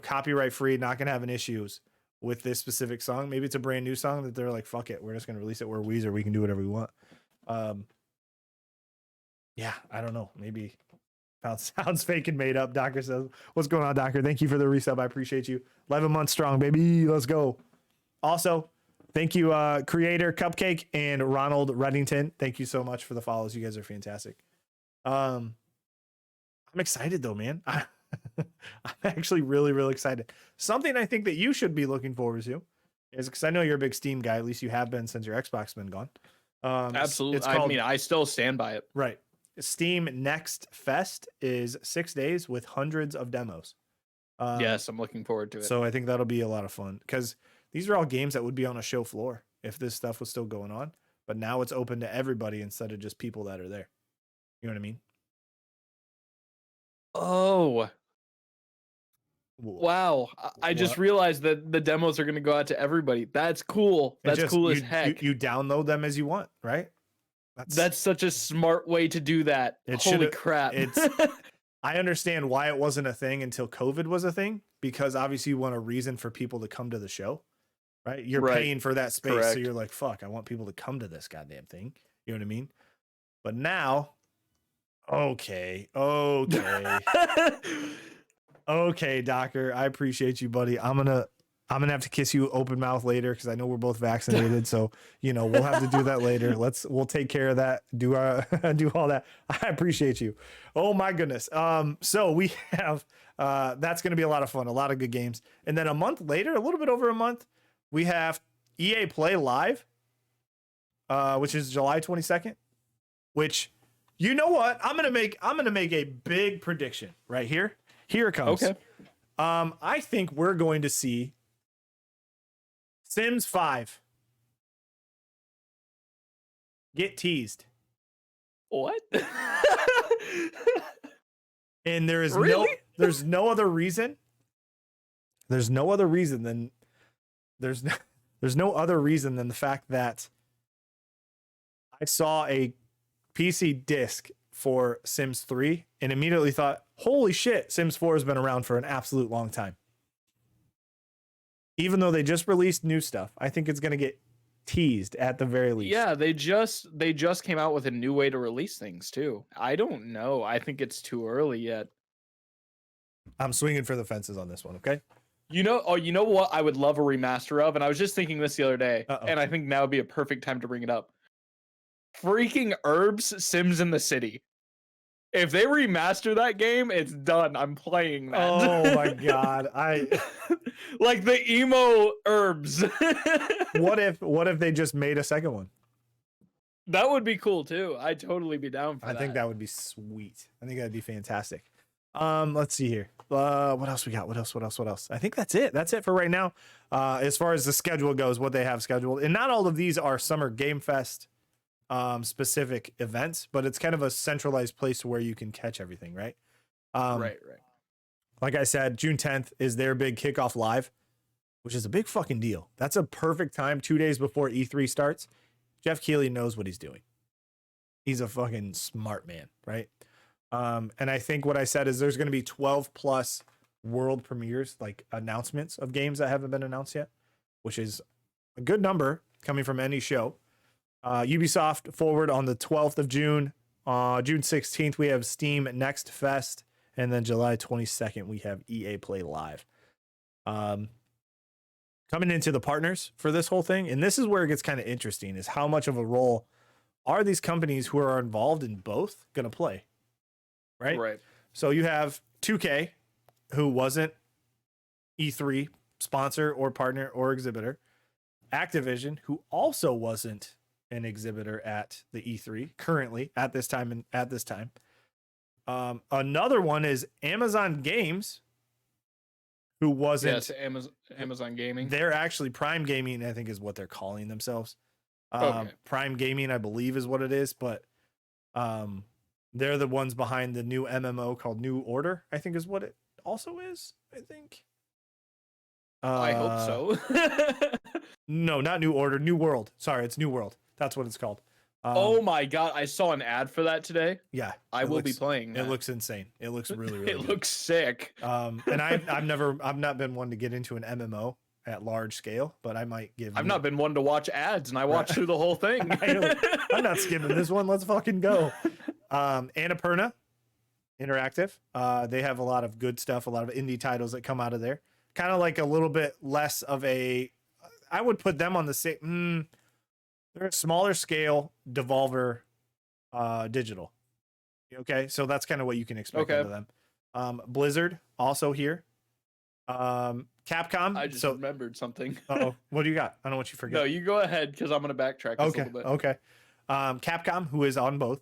copyright free, not going to have any issues with this specific song. Maybe it's a brand new song that they're like, fuck it, we're just going to release it. We're Weezer, we can do whatever we want. Yeah, I don't know. Maybe sounds fake and made up. Docker says, what's going on, Docker? Thank you for the resub. I appreciate you. 11 months strong, baby. Let's go. Also, thank you, Creator Cupcake and Ronald Reddington. Thank you so much for the follows. You guys are fantastic. I'm excited though, man. I'm actually really, really excited. Something I think that you should be looking forward to is because I know you're a big Steam guy. At least you have been since your Xbox has been gone. Absolutely. I mean, I still stand by it. Right. Steam Next Fest is 6 days with hundreds of demos. Yes, I'm looking forward to it. So I think that'll be a lot of fun because these are all games that would be on a show floor if this stuff was still going on. But now it's open to everybody instead of just people that are there. You know what I mean? Oh. Wow. I just realized that the demos are going to go out to everybody. That's cool. That's cool as heck. You download them as you want, right? That's such a smart way to do that. Holy crap. I understand why it wasn't a thing until COVID was a thing, because obviously you want a reason for people to come to the show, right? You're paying for that space. Correct. So you're like, fuck, I want people to come to this goddamn thing. You know what I mean? But now, okay. Okay, Docker, I appreciate you, buddy. I'm gonna have to kiss you open mouth later because I know we're both vaccinated. So we'll have to do that later. We'll take care of that. Do do all that. I appreciate you. Oh my goodness. So we have that's gonna be a lot of fun, a lot of good games. And then a month later, a little bit over a month, we have EA Play Live, which is July 22nd. Which, you know what? I'm gonna make a big prediction right here. Here it comes. Okay. I think we're going to see Sims 5 get teased. What? And there is Really? there's no other reason. There's no other reason than there's no other reason than the fact that I saw a PC disc for Sims 3 and immediately thought, holy shit, Sims 4 has been around for an absolute long time. Even though they just released new stuff, I think it's going to get teased at the very least. Yeah, they just came out with a new way to release things too. I don't know. I think it's too early yet. I'm swinging for the fences on this one, okay? You know what I would love a remaster of, and I was just thinking this the other day, Uh-oh. and I think now would be a perfect time to bring it up. Freaking Herbs Sims in the City. If they remaster that game, it's done. I'm playing that. Oh my god. Like the emo Herbs. What if they just made a second one? That would be cool too. I'd totally be down for that. I think that would be sweet. I think that'd be fantastic. Let's see here. What else we got? What else? I think that's it. That's it for right now. As far as the schedule goes, what they have scheduled. And not all of these are Summer Game Fest specific events, but it's kind of a centralized place where you can catch everything, right? Right. Like I said, June 10th is their big kickoff live, which is a big fucking deal. That's a perfect time, 2 days before E3 starts. Jeff Keighley knows what he's doing. He's a fucking smart man, right? And I think what I said is there's going to be 12 plus world premieres, like announcements of games that haven't been announced yet, which is a good number coming from any show. Ubisoft forward on the 12th of June. June 16th, we have Steam Next Fest. And then July 22nd, we have EA Play Live. Coming into the partners for this whole thing, and this is where it gets kind of interesting, is how much of a role are these companies who are involved in both going to play? Right. So you have 2K, who wasn't E3 sponsor or partner or exhibitor. Activision, who also wasn't an exhibitor at the E3 currently at this time. Another one is Amazon Games, who wasn't. Yes, Amazon Gaming. They're actually Prime Gaming, I think, is what they're calling themselves. Okay. Prime Gaming, I believe, is what it is, but they're the ones behind the new MMO called New Order, I think is what it also is, I think. I hope so. No, not New Order, New World. Sorry, it's New World. That's what it's called. Oh my god, I saw an ad for that today. Yeah. I will be playing that. It looks insane. It looks really, really It good. looks sick. And I've not been one to get into an MMO at large scale, but I might give I've not been one to watch ads, and I watched through the whole thing. I'm not skipping this one. Let's fucking go. Annapurna Interactive. They have a lot of good stuff, a lot of indie titles that come out of there. Kind of like a little bit less of a, I would put them on the same, they're a smaller scale Devolver Digital. Okay, so that's kind of what you can expect out of them. Blizzard also here. Capcom. I just remembered something. Oh, what do you got? I don't want you to forget. No, you go ahead because I'm gonna backtrack this a little bit. Okay. Capcom, who is on both.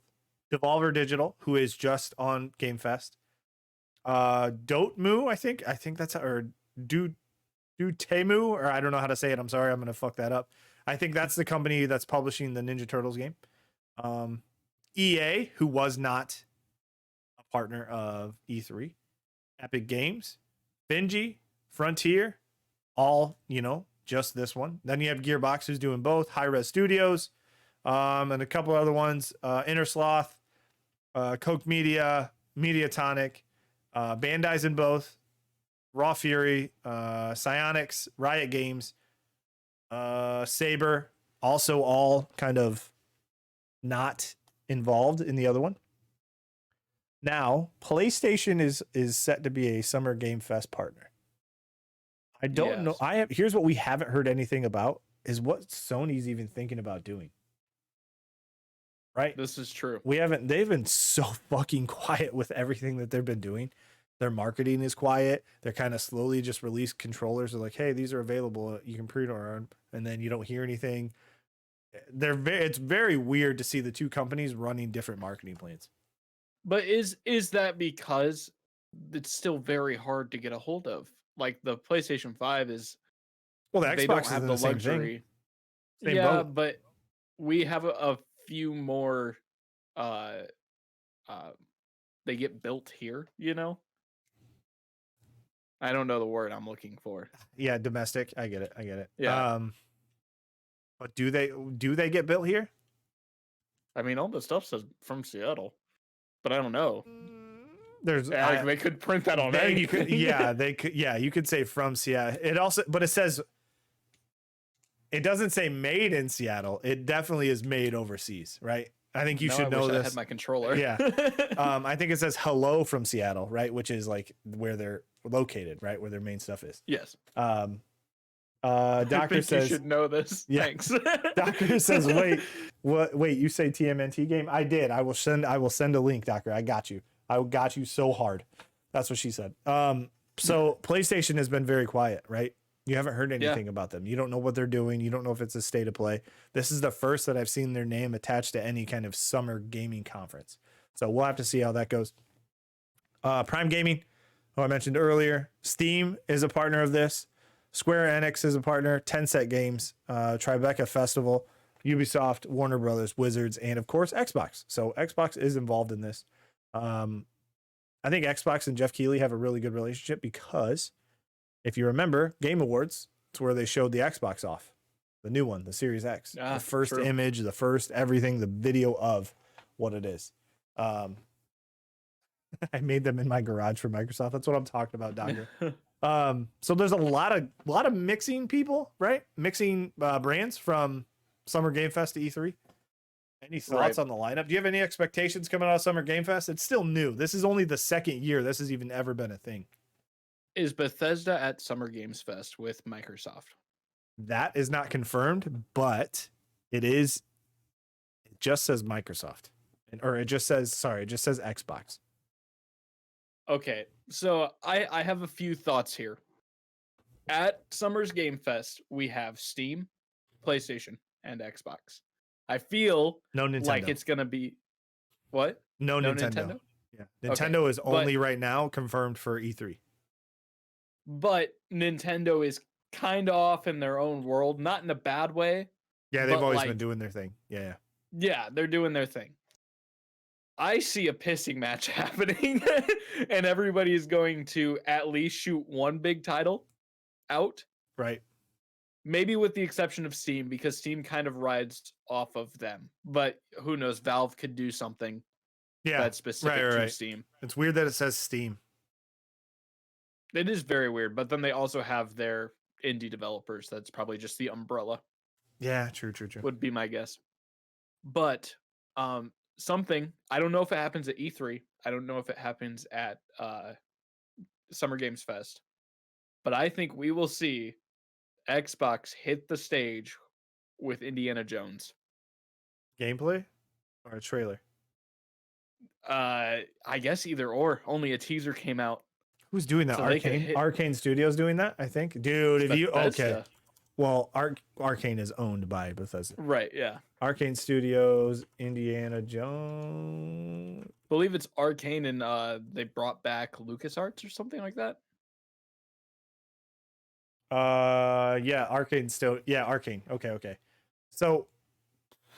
Devolver Digital, who is just on Game Fest. Dotemu, I think that's or Dotemu, or I don't know how to say it. I'm sorry, I'm gonna fuck that up. I think that's the company that's publishing the Ninja Turtles game. EA, who was not a partner of E3. Epic Games, Benji, Frontier, all, just this one. Then you have Gearbox, who's doing both. Hi-Res Studios, and a couple other ones. Inner Sloth, Coke Media, Mediatonic, Bandai's in both. Raw Fury, Psyonix, Riot Games, Saber, also all kind of not involved in the other one. Now, PlayStation is set to be a Summer Game Fest partner. I don't know. Yes. Here's what we haven't heard anything about is what Sony's even thinking about doing. Right? This is true. They've been so fucking quiet with everything that they've been doing. Their marketing is quiet. They're kind of slowly just release controllers. They're like, hey, these are available. You can pre-order them. And then you don't hear anything. It's very weird to see the two companies running different marketing plans. But is that because it's still very hard to get a hold of? Like the PlayStation 5 is, Well, the they Xbox don't is have in the the same luxury. thing. Same Yeah, boat. but we have a few more they get built here, you know? I don't know the word I'm looking for. Yeah, domestic. I get it. Yeah. But do they get built here? I mean, all the stuff says from Seattle, but I don't know. They could print that on anything. They could. Yeah, you could say from Seattle. But it says it doesn't say made in Seattle. It definitely is made overseas, right? I think you should know this. I had my controller. Yeah. I think it says hello from Seattle, right? Which is like where they're located, right? Where their main stuff is. Yes. Doctor says you should know this. Yeah. Thanks. Doctor says, wait, you say TMNT game? I did. I will send a link, Doctor. I got you. I got you so hard. That's what she said. So PlayStation has been very quiet, right? You haven't heard anything about them. You don't know what they're doing. You don't know if it's a state of play. This is the first that I've seen their name attached to any kind of summer gaming conference. So we'll have to see how that goes. Prime Gaming, who I mentioned earlier. Steam is a partner of this. Square Enix is a partner. Tencent Games, Tribeca Festival, Ubisoft, Warner Brothers, Wizards, and of course Xbox. So Xbox is involved in this. I think Xbox and Jeff Keighley have a really good relationship because if you remember Game Awards, it's where they showed the Xbox off, the new one, the Series X, the first image, the first everything, the video of what it is. I made them in my garage for Microsoft. That's what I'm talking about, Doctor. So there's a lot of mixing people, right? Mixing brands from Summer Game Fest to E3. Any thoughts on the lineup? Do you have any expectations coming out of Summer Game Fest? It's still new. This is only the second year this has even ever been a thing. Is Bethesda at Summer Games Fest with Microsoft? That is not confirmed, but it is. It just says Microsoft, it just says Xbox. Okay, so I have a few thoughts here. At Summer's Game Fest, we have Steam, PlayStation, and Xbox. I feel no Nintendo. Like it's gonna be what? No Nintendo. Yeah, Nintendo is only right now confirmed for E3. But Nintendo is kind of off in their own world, not in a bad way. Yeah, they've always been doing their thing. Yeah. Yeah, they're doing their thing. I see a pissing match happening, and everybody is going to at least shoot one big title out. Right. Maybe with the exception of Steam, because Steam kind of rides off of them. But who knows? Valve could do something that's specific to Steam. It's weird that it says Steam. It is very weird, but then they also have their indie developers. That's probably just the umbrella. Yeah, true. Would be my guess. But something, I don't know if it happens at E3. I don't know if it happens at Summer Games Fest. But I think we will see Xbox hit the stage with Indiana Jones. Gameplay or a trailer? I guess either or. Only a teaser came out. Who's doing that? So Arcane Studios doing that, I think. Dude, okay. Well, Arcane is owned by Bethesda. Right, yeah. Arcane Studios, Indiana Jones. I believe it's Arcane and they brought back LucasArts or something like that. Yeah, Arcane still. Yeah, Arcane. Okay. So,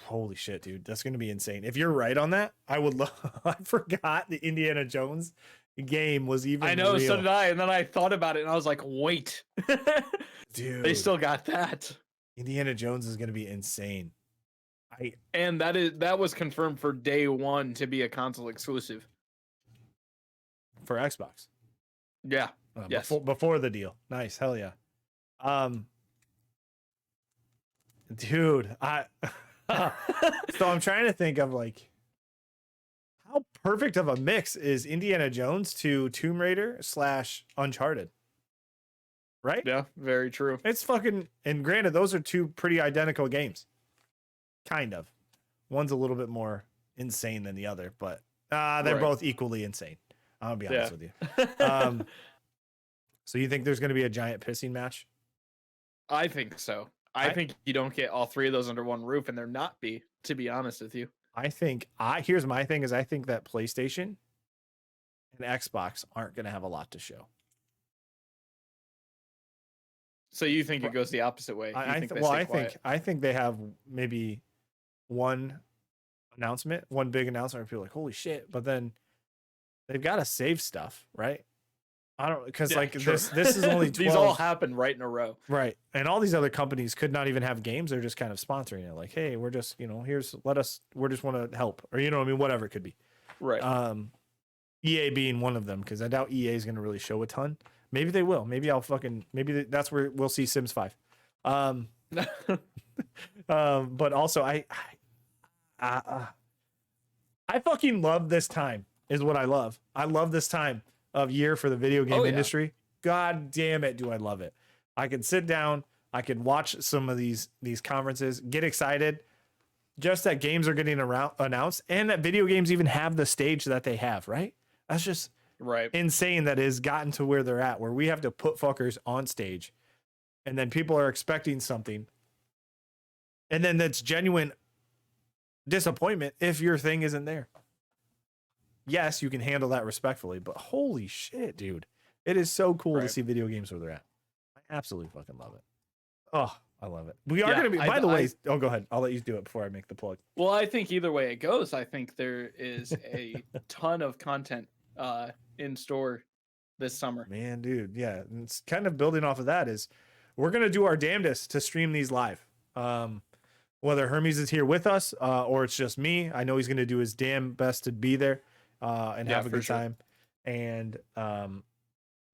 holy shit, dude. That's going to be insane. If you're right on that, I would love. I forgot the Indiana Jones game was even I know, real. So did I, and then I thought about it and I was like, wait. Dude, they still got that. Indiana Jones is going to be insane. And that was confirmed for day one to be a console exclusive for Xbox. Yeah. Yes. Before the deal. Nice. Hell yeah. Dude, so I'm trying to think of like how perfect of a mix is Indiana Jones to Tomb Raider / Uncharted. Right? Yeah, very true. It's fucking, and granted, those are two pretty identical games. Kind of. One's a little bit more insane than the other, but they're both equally insane. I'll be honest with you. So you think there's going to be a giant pissing match? I think so. I think you don't get all three of those under one roof, and there not be, to be honest with you. I think here's my thing is I think that PlayStation and Xbox aren't going to have a lot to show. So you think it goes the opposite way? I think they have maybe one big announcement where people are like, holy shit, but then they've got to save stuff, right? I don't, because this is only 12. These all happen right in a row, right? And all these other companies could not even have games; they're just kind of sponsoring it. Like, hey, we're just we just want to help, or what I mean, whatever it could be. Right. EA being one of them, because I doubt EA is going to really show a ton. Maybe they will. Maybe that's where we'll see Sims 5. But also I fucking love this time. Is what I love. I love this time of year for the video game industry. God damn it, do I love it. I can sit down, I can watch some of these conferences, get excited just that games are getting announced and that video games even have the stage that they have, right? That's just insane that it has gotten to where they're at, where we have to put fuckers on stage and then people are expecting something. And then that's genuine disappointment if your thing isn't there. Yes, you can handle that respectfully, but holy shit, dude. It is so cool to see video games where they're at. I absolutely fucking love it. Oh, I love it. We are going to be, by the way, go ahead. I'll let you do it before I make the plug. Well, I think either way it goes, I think there is a ton of content in store this summer. Man, dude. Yeah. And it's kind of building off of that is we're going to do our damnedest to stream these live. Whether Hermes is here with us or it's just me, I know he's going to do his damn best to be there. And have a good time. And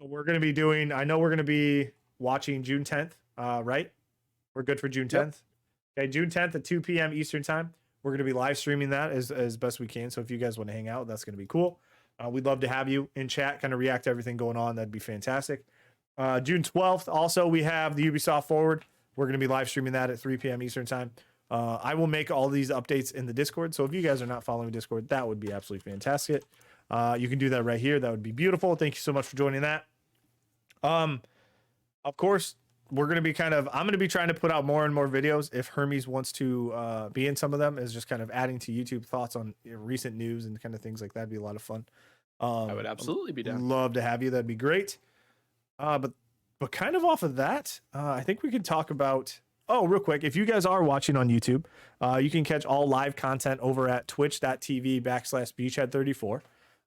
we're going to be doing, I know we're going to be watching June 10th, right? We're good for June 10th. Yep. Okay, June 10th at 2 p.m. Eastern time. We're going to be live streaming that as best we can. So if you guys want to hang out, that's going to be cool. We'd love to have you in chat, kind of react to everything going on. That'd be fantastic. June 12th, also, we have the Ubisoft Forward. We're going to be live streaming that at 3 p.m. Eastern time. I will make all these updates in the Discord. So if you guys are not following Discord, that would be absolutely fantastic. You can do that right here. That would be beautiful. Thank you so much for joining that. Of course, we're going to be I'm going to be trying to put out more and more videos. If Hermes wants to be in some of them, is just kind of adding to YouTube thoughts on recent news and kind of things like that. Would be a lot of fun. I would absolutely be down. Love to have you. That'd be great. But kind of off of that, I think we could talk about, real quick, if you guys are watching on YouTube, you can catch all live content over at twitch.tv/beachhead34.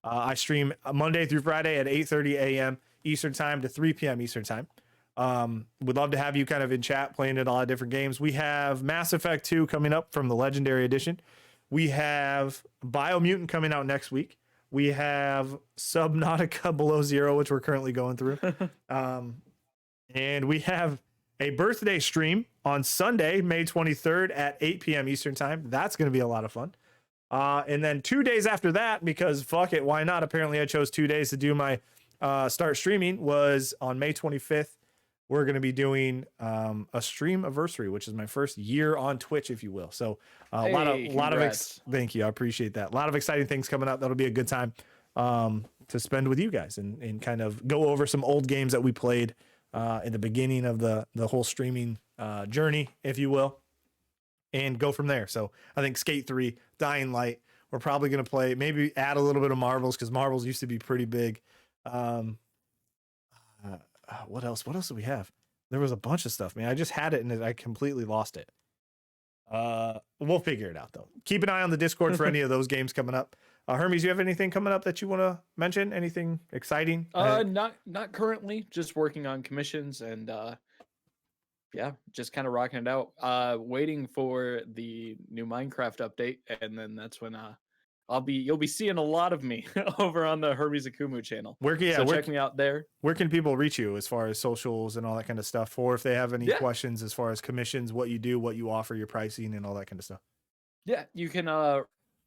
I stream Monday through Friday at 8:30 a.m. Eastern time to 3 p.m. Eastern time. Would love to have you kind of in chat playing at a lot of different games. We have Mass Effect 2 coming up from the Legendary Edition. We have Biomutant coming out next week. We have Subnautica Below Zero, which we're currently going through. And we have a birthday stream on Sunday, May 23rd at 8 p.m. Eastern time. That's going to be a lot of fun. And then 2 days after that, because fuck it, why not? Apparently I chose 2 days to do my start streaming, was on May 25th. We're going to be doing a stream anniversary, which is my first year on Twitch, if you will. So a lot of thank you. I appreciate that. A lot of exciting things coming up. That'll be a good time to spend with you guys and kind of go over some old games that we played in the beginning of the whole streaming journey, if you will, and go from there. So I think Skate 3, Dying Light, we're probably going to play, maybe add a little bit of Marvels, because Marvels used to be pretty big. What else do we have? There was a bunch of stuff, man. I just had it and I completely lost it. We'll figure it out though. Keep an eye on the Discord for any of those games coming up. Hermes, you have anything coming up that you want to mention? Anything exciting? Not currently. Just working on commissions and just kind of rocking it out. Waiting for the new Minecraft update, and then that's when you'll be seeing a lot of me over on the Hermes Akumu channel. Check me out there. Where can people reach you as far as socials and all that kind of stuff? Or if they have any questions as far as commissions, what you do, what you offer, your pricing, and all that kind of stuff. Yeah, you can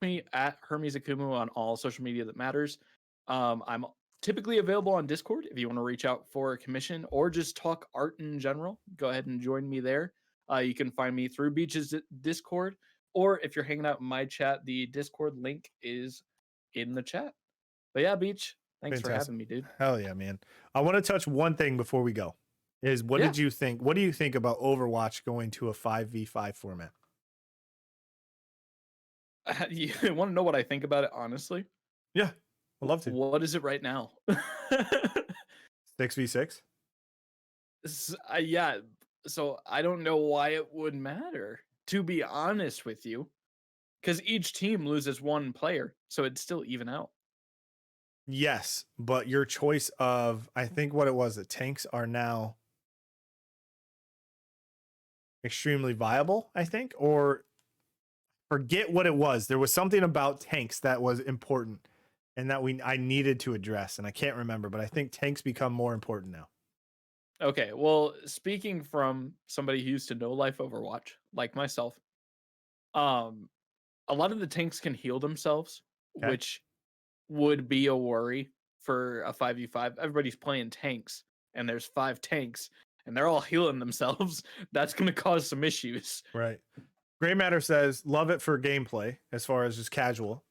me at Hermes Akumu on all social media that matters. I'm typically available on Discord if you want to reach out for a commission or just talk art in general. Go ahead and join me there. You can find me through Beach's Discord, or if you're hanging out in my chat, the Discord link is in the chat. But yeah, Beach, thanks for Fantastic. having me, dude. Hell yeah, man. I want to touch one thing before we go. Is what Yeah. did you think? What do you think about Overwatch going to a 5v5 format? You want to know what I think about it, honestly? Yeah, I'd love to. What is it right now? 6v6? Yeah, so I don't know why it would matter, to be honest with you, because each team loses one player, so it'd still even out. Yes, but your choice of, I think what it was, the tanks are now extremely viable, I think, or forget what it was. There was something about tanks that was important and that I needed to address, and I can't remember, but I think tanks become more important now. Okay, well, speaking from somebody who used to know life Overwatch, like myself, um, a lot of the tanks can heal themselves, Okay. which would be a worry for a 5v5. Everybody's playing tanks, and there's 5 tanks, and they're all healing themselves. That's going to cause some issues. Right. Gray Matter says, love it for gameplay as far as just casual,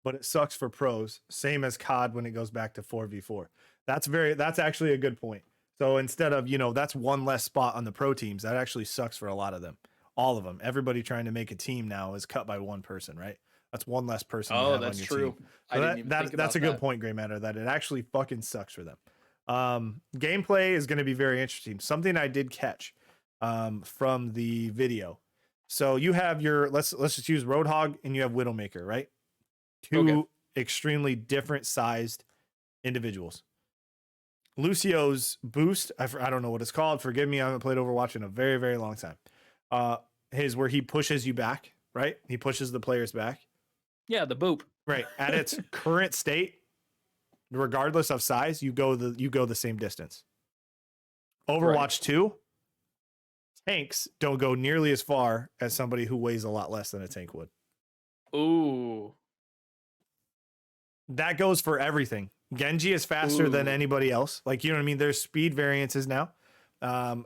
but it sucks for pros. Same as COD when it goes back to 4v4. That's actually a good point. So instead of, that's one less spot on the pro teams, that actually sucks for a lot of them. All of them. Everybody trying to make a team now is cut by one person, right? That's one less person you have on your team. I didn't even think about that's a good point, Gray Matter, that it actually fucking sucks for them. Gameplay is going to be very interesting. Something I did catch from the video. So you have your let's just use Roadhog and you have Widowmaker, right? Two extremely different sized individuals. Lucio's boost, I don't know what it's called. Forgive me, I haven't played Overwatch in a very, very long time. His where he pushes you back, right? He pushes the players back. Yeah, the boop. Right. At its current state, regardless of size, you go the same distance. Overwatch 2, tanks don't go nearly as far as somebody who weighs a lot less than a tank would. Ooh. That goes for everything. Genji is faster than anybody else. Like, you know what I mean? There's speed variances now.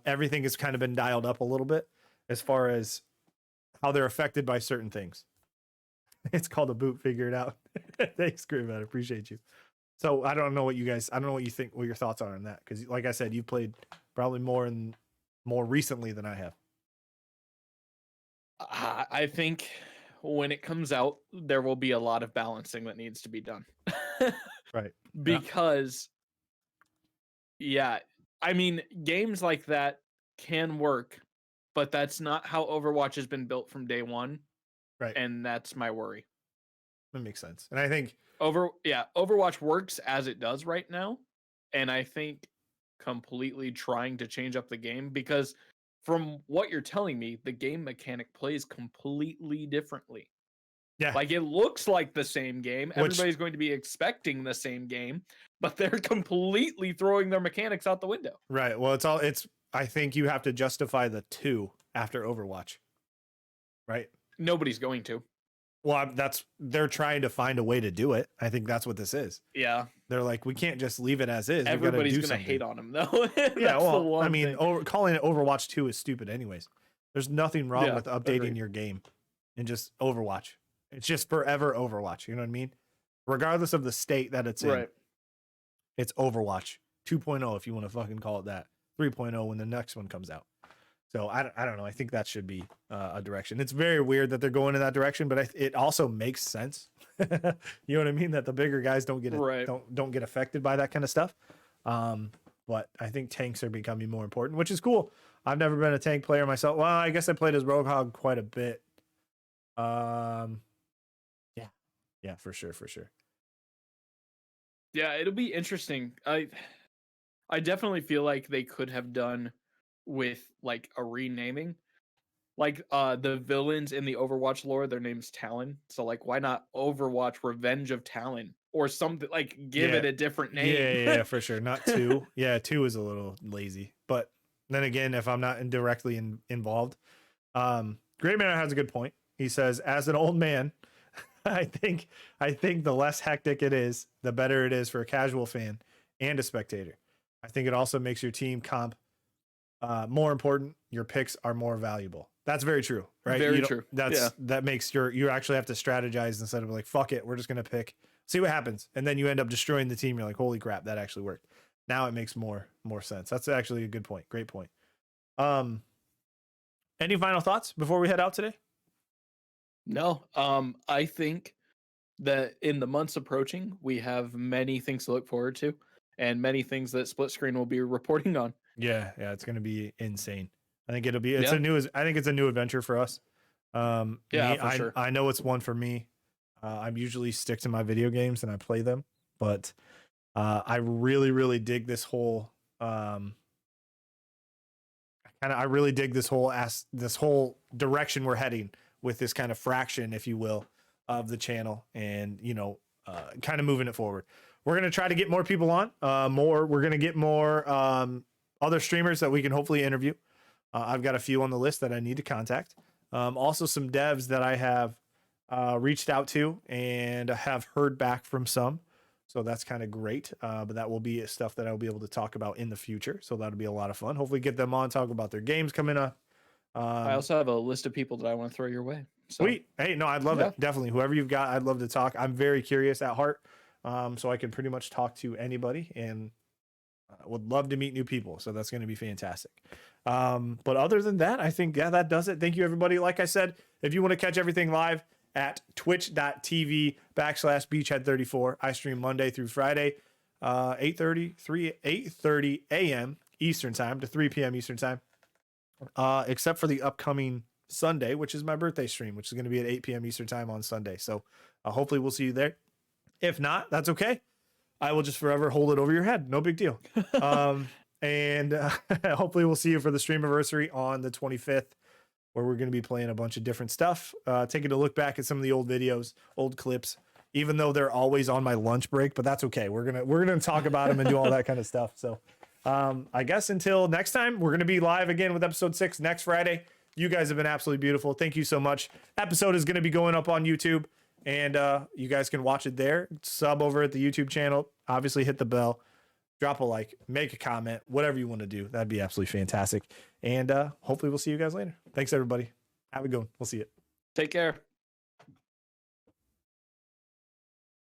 Everything has kind of been dialed up a little bit as far as how they're affected by certain things. It's called a boot. Figure it out. Thanks, Grim. I appreciate you. So I don't know what you think, what your thoughts are on that. Because like I said, you've played probably more recently than I have. I think when it comes out, there will be a lot of balancing that needs to be done. Right. Because, I mean, games like that can work, but that's not how Overwatch has been built from day one. Right. And that's my worry. That makes sense. And I think Overwatch works as it does right now. And I think completely trying to change up the game, because from what you're telling me, the game mechanic plays completely differently. Yeah. Like, it looks like the same game. Everybody's going to be expecting the same game, but they're completely throwing their mechanics out the window. Right. Well, I think you have to justify the 2 after Overwatch. Right? Nobody's going to. Well, they're trying to find a way to do it. I think that's what this is. Yeah. They're like, we can't just leave it as is. Everybody's going to hate on him, though. Yeah, well, I mean, calling it Overwatch 2 is stupid anyways. There's nothing wrong with updating your game and just Overwatch. It's just forever Overwatch. You know what I mean? Regardless of the state that it's in. It's Overwatch 2.0 if you want to fucking call it that. 3.0 when the next one comes out. So I don't know. I think that should be a direction. It's very weird that they're going in that direction, but it also makes sense. You know what I mean? That the bigger guys don't get don't get affected by that kind of stuff. But I think tanks are becoming more important, which is cool. I've never been a tank player myself. Well, I guess I played as Roadhog quite a bit. Yeah, for sure. Yeah, it'll be interesting. I definitely feel like they could have done with like a renaming. Like the villains in the Overwatch lore, their name's Talon. So like, why not Overwatch Revenge of Talon or something? Like, give it a different name. Yeah, for sure. Not 2. Yeah, 2 is a little lazy. But then again, if I'm not involved, Great Man has a good point. He says, as an old man, I think the less hectic it is, the better it is for a casual fan and a spectator. I think it also makes your team comp more important. Your picks are more valuable. That's very true, right? Very true. That makes you actually have to strategize instead of like, fuck it, we're just gonna pick, see what happens, and then you end up destroying the team. You're like, holy crap, that actually worked. Now it makes more sense. That's actually a good point. Great point. Any final thoughts before we head out today? No, I think that in the months approaching, we have many things to look forward to, and many things that Split Screen will be reporting on. Yeah, it's gonna be insane. I think it'll be Yeah. I think it's a new adventure for us. Yeah, for sure. I know it's one for me. I'm usually stick to my video games and I play them, but I really dig this whole I really dig this whole direction we're heading with this kind of fraction, if you will, of the channel, and kind of moving it forward. We're gonna try to get more people on, we're gonna get more other streamers that we can hopefully interview. I've got a few on the list that I need to contact. Also some devs that I have reached out to and have heard back from some. So that's kind of great. But that will be stuff that I'll be able to talk about in the future. So that'll be a lot of fun. Hopefully get them on, talk about their games coming up. I also have a list of people that I want to throw your way. So. Sweet. Hey, no, I'd love it. Definitely. Whoever you've got, I'd love to talk. I'm very curious at heart. So I can pretty much talk to anybody, and would love to meet new people. So that's going to be fantastic. But other than that, I think, that does it. Thank you, everybody. Like I said, if you want to catch everything live at twitch.tv/beachhead34, I stream Monday through Friday, 8:30 a.m. Eastern time to 3 p.m. Eastern time, except for the upcoming Sunday, which is my birthday stream, which is going to be at 8 p.m. Eastern time on Sunday. So hopefully we'll see you there. If not, that's okay. I will just forever hold it over your head. No big deal. And hopefully we'll see you for the stream anniversary on the 25th, where we're going to be playing a bunch of different stuff, taking a look back at some of the old videos, old clips, even though they're always on my lunch break, but that's okay. We're going to talk about them and do all that kind of stuff. So I guess until next time, we're going to be live again with episode 6 next Friday. You guys have been absolutely beautiful. Thank you so much. Episode is going to be going up on YouTube, and you guys can watch it there. Sub over at the YouTube channel. Obviously hit the bell. Drop a like, make a comment, whatever you want to do. That'd be absolutely fantastic. And hopefully we'll see you guys later. Thanks, everybody. Have a good one. We'll see you. Take care.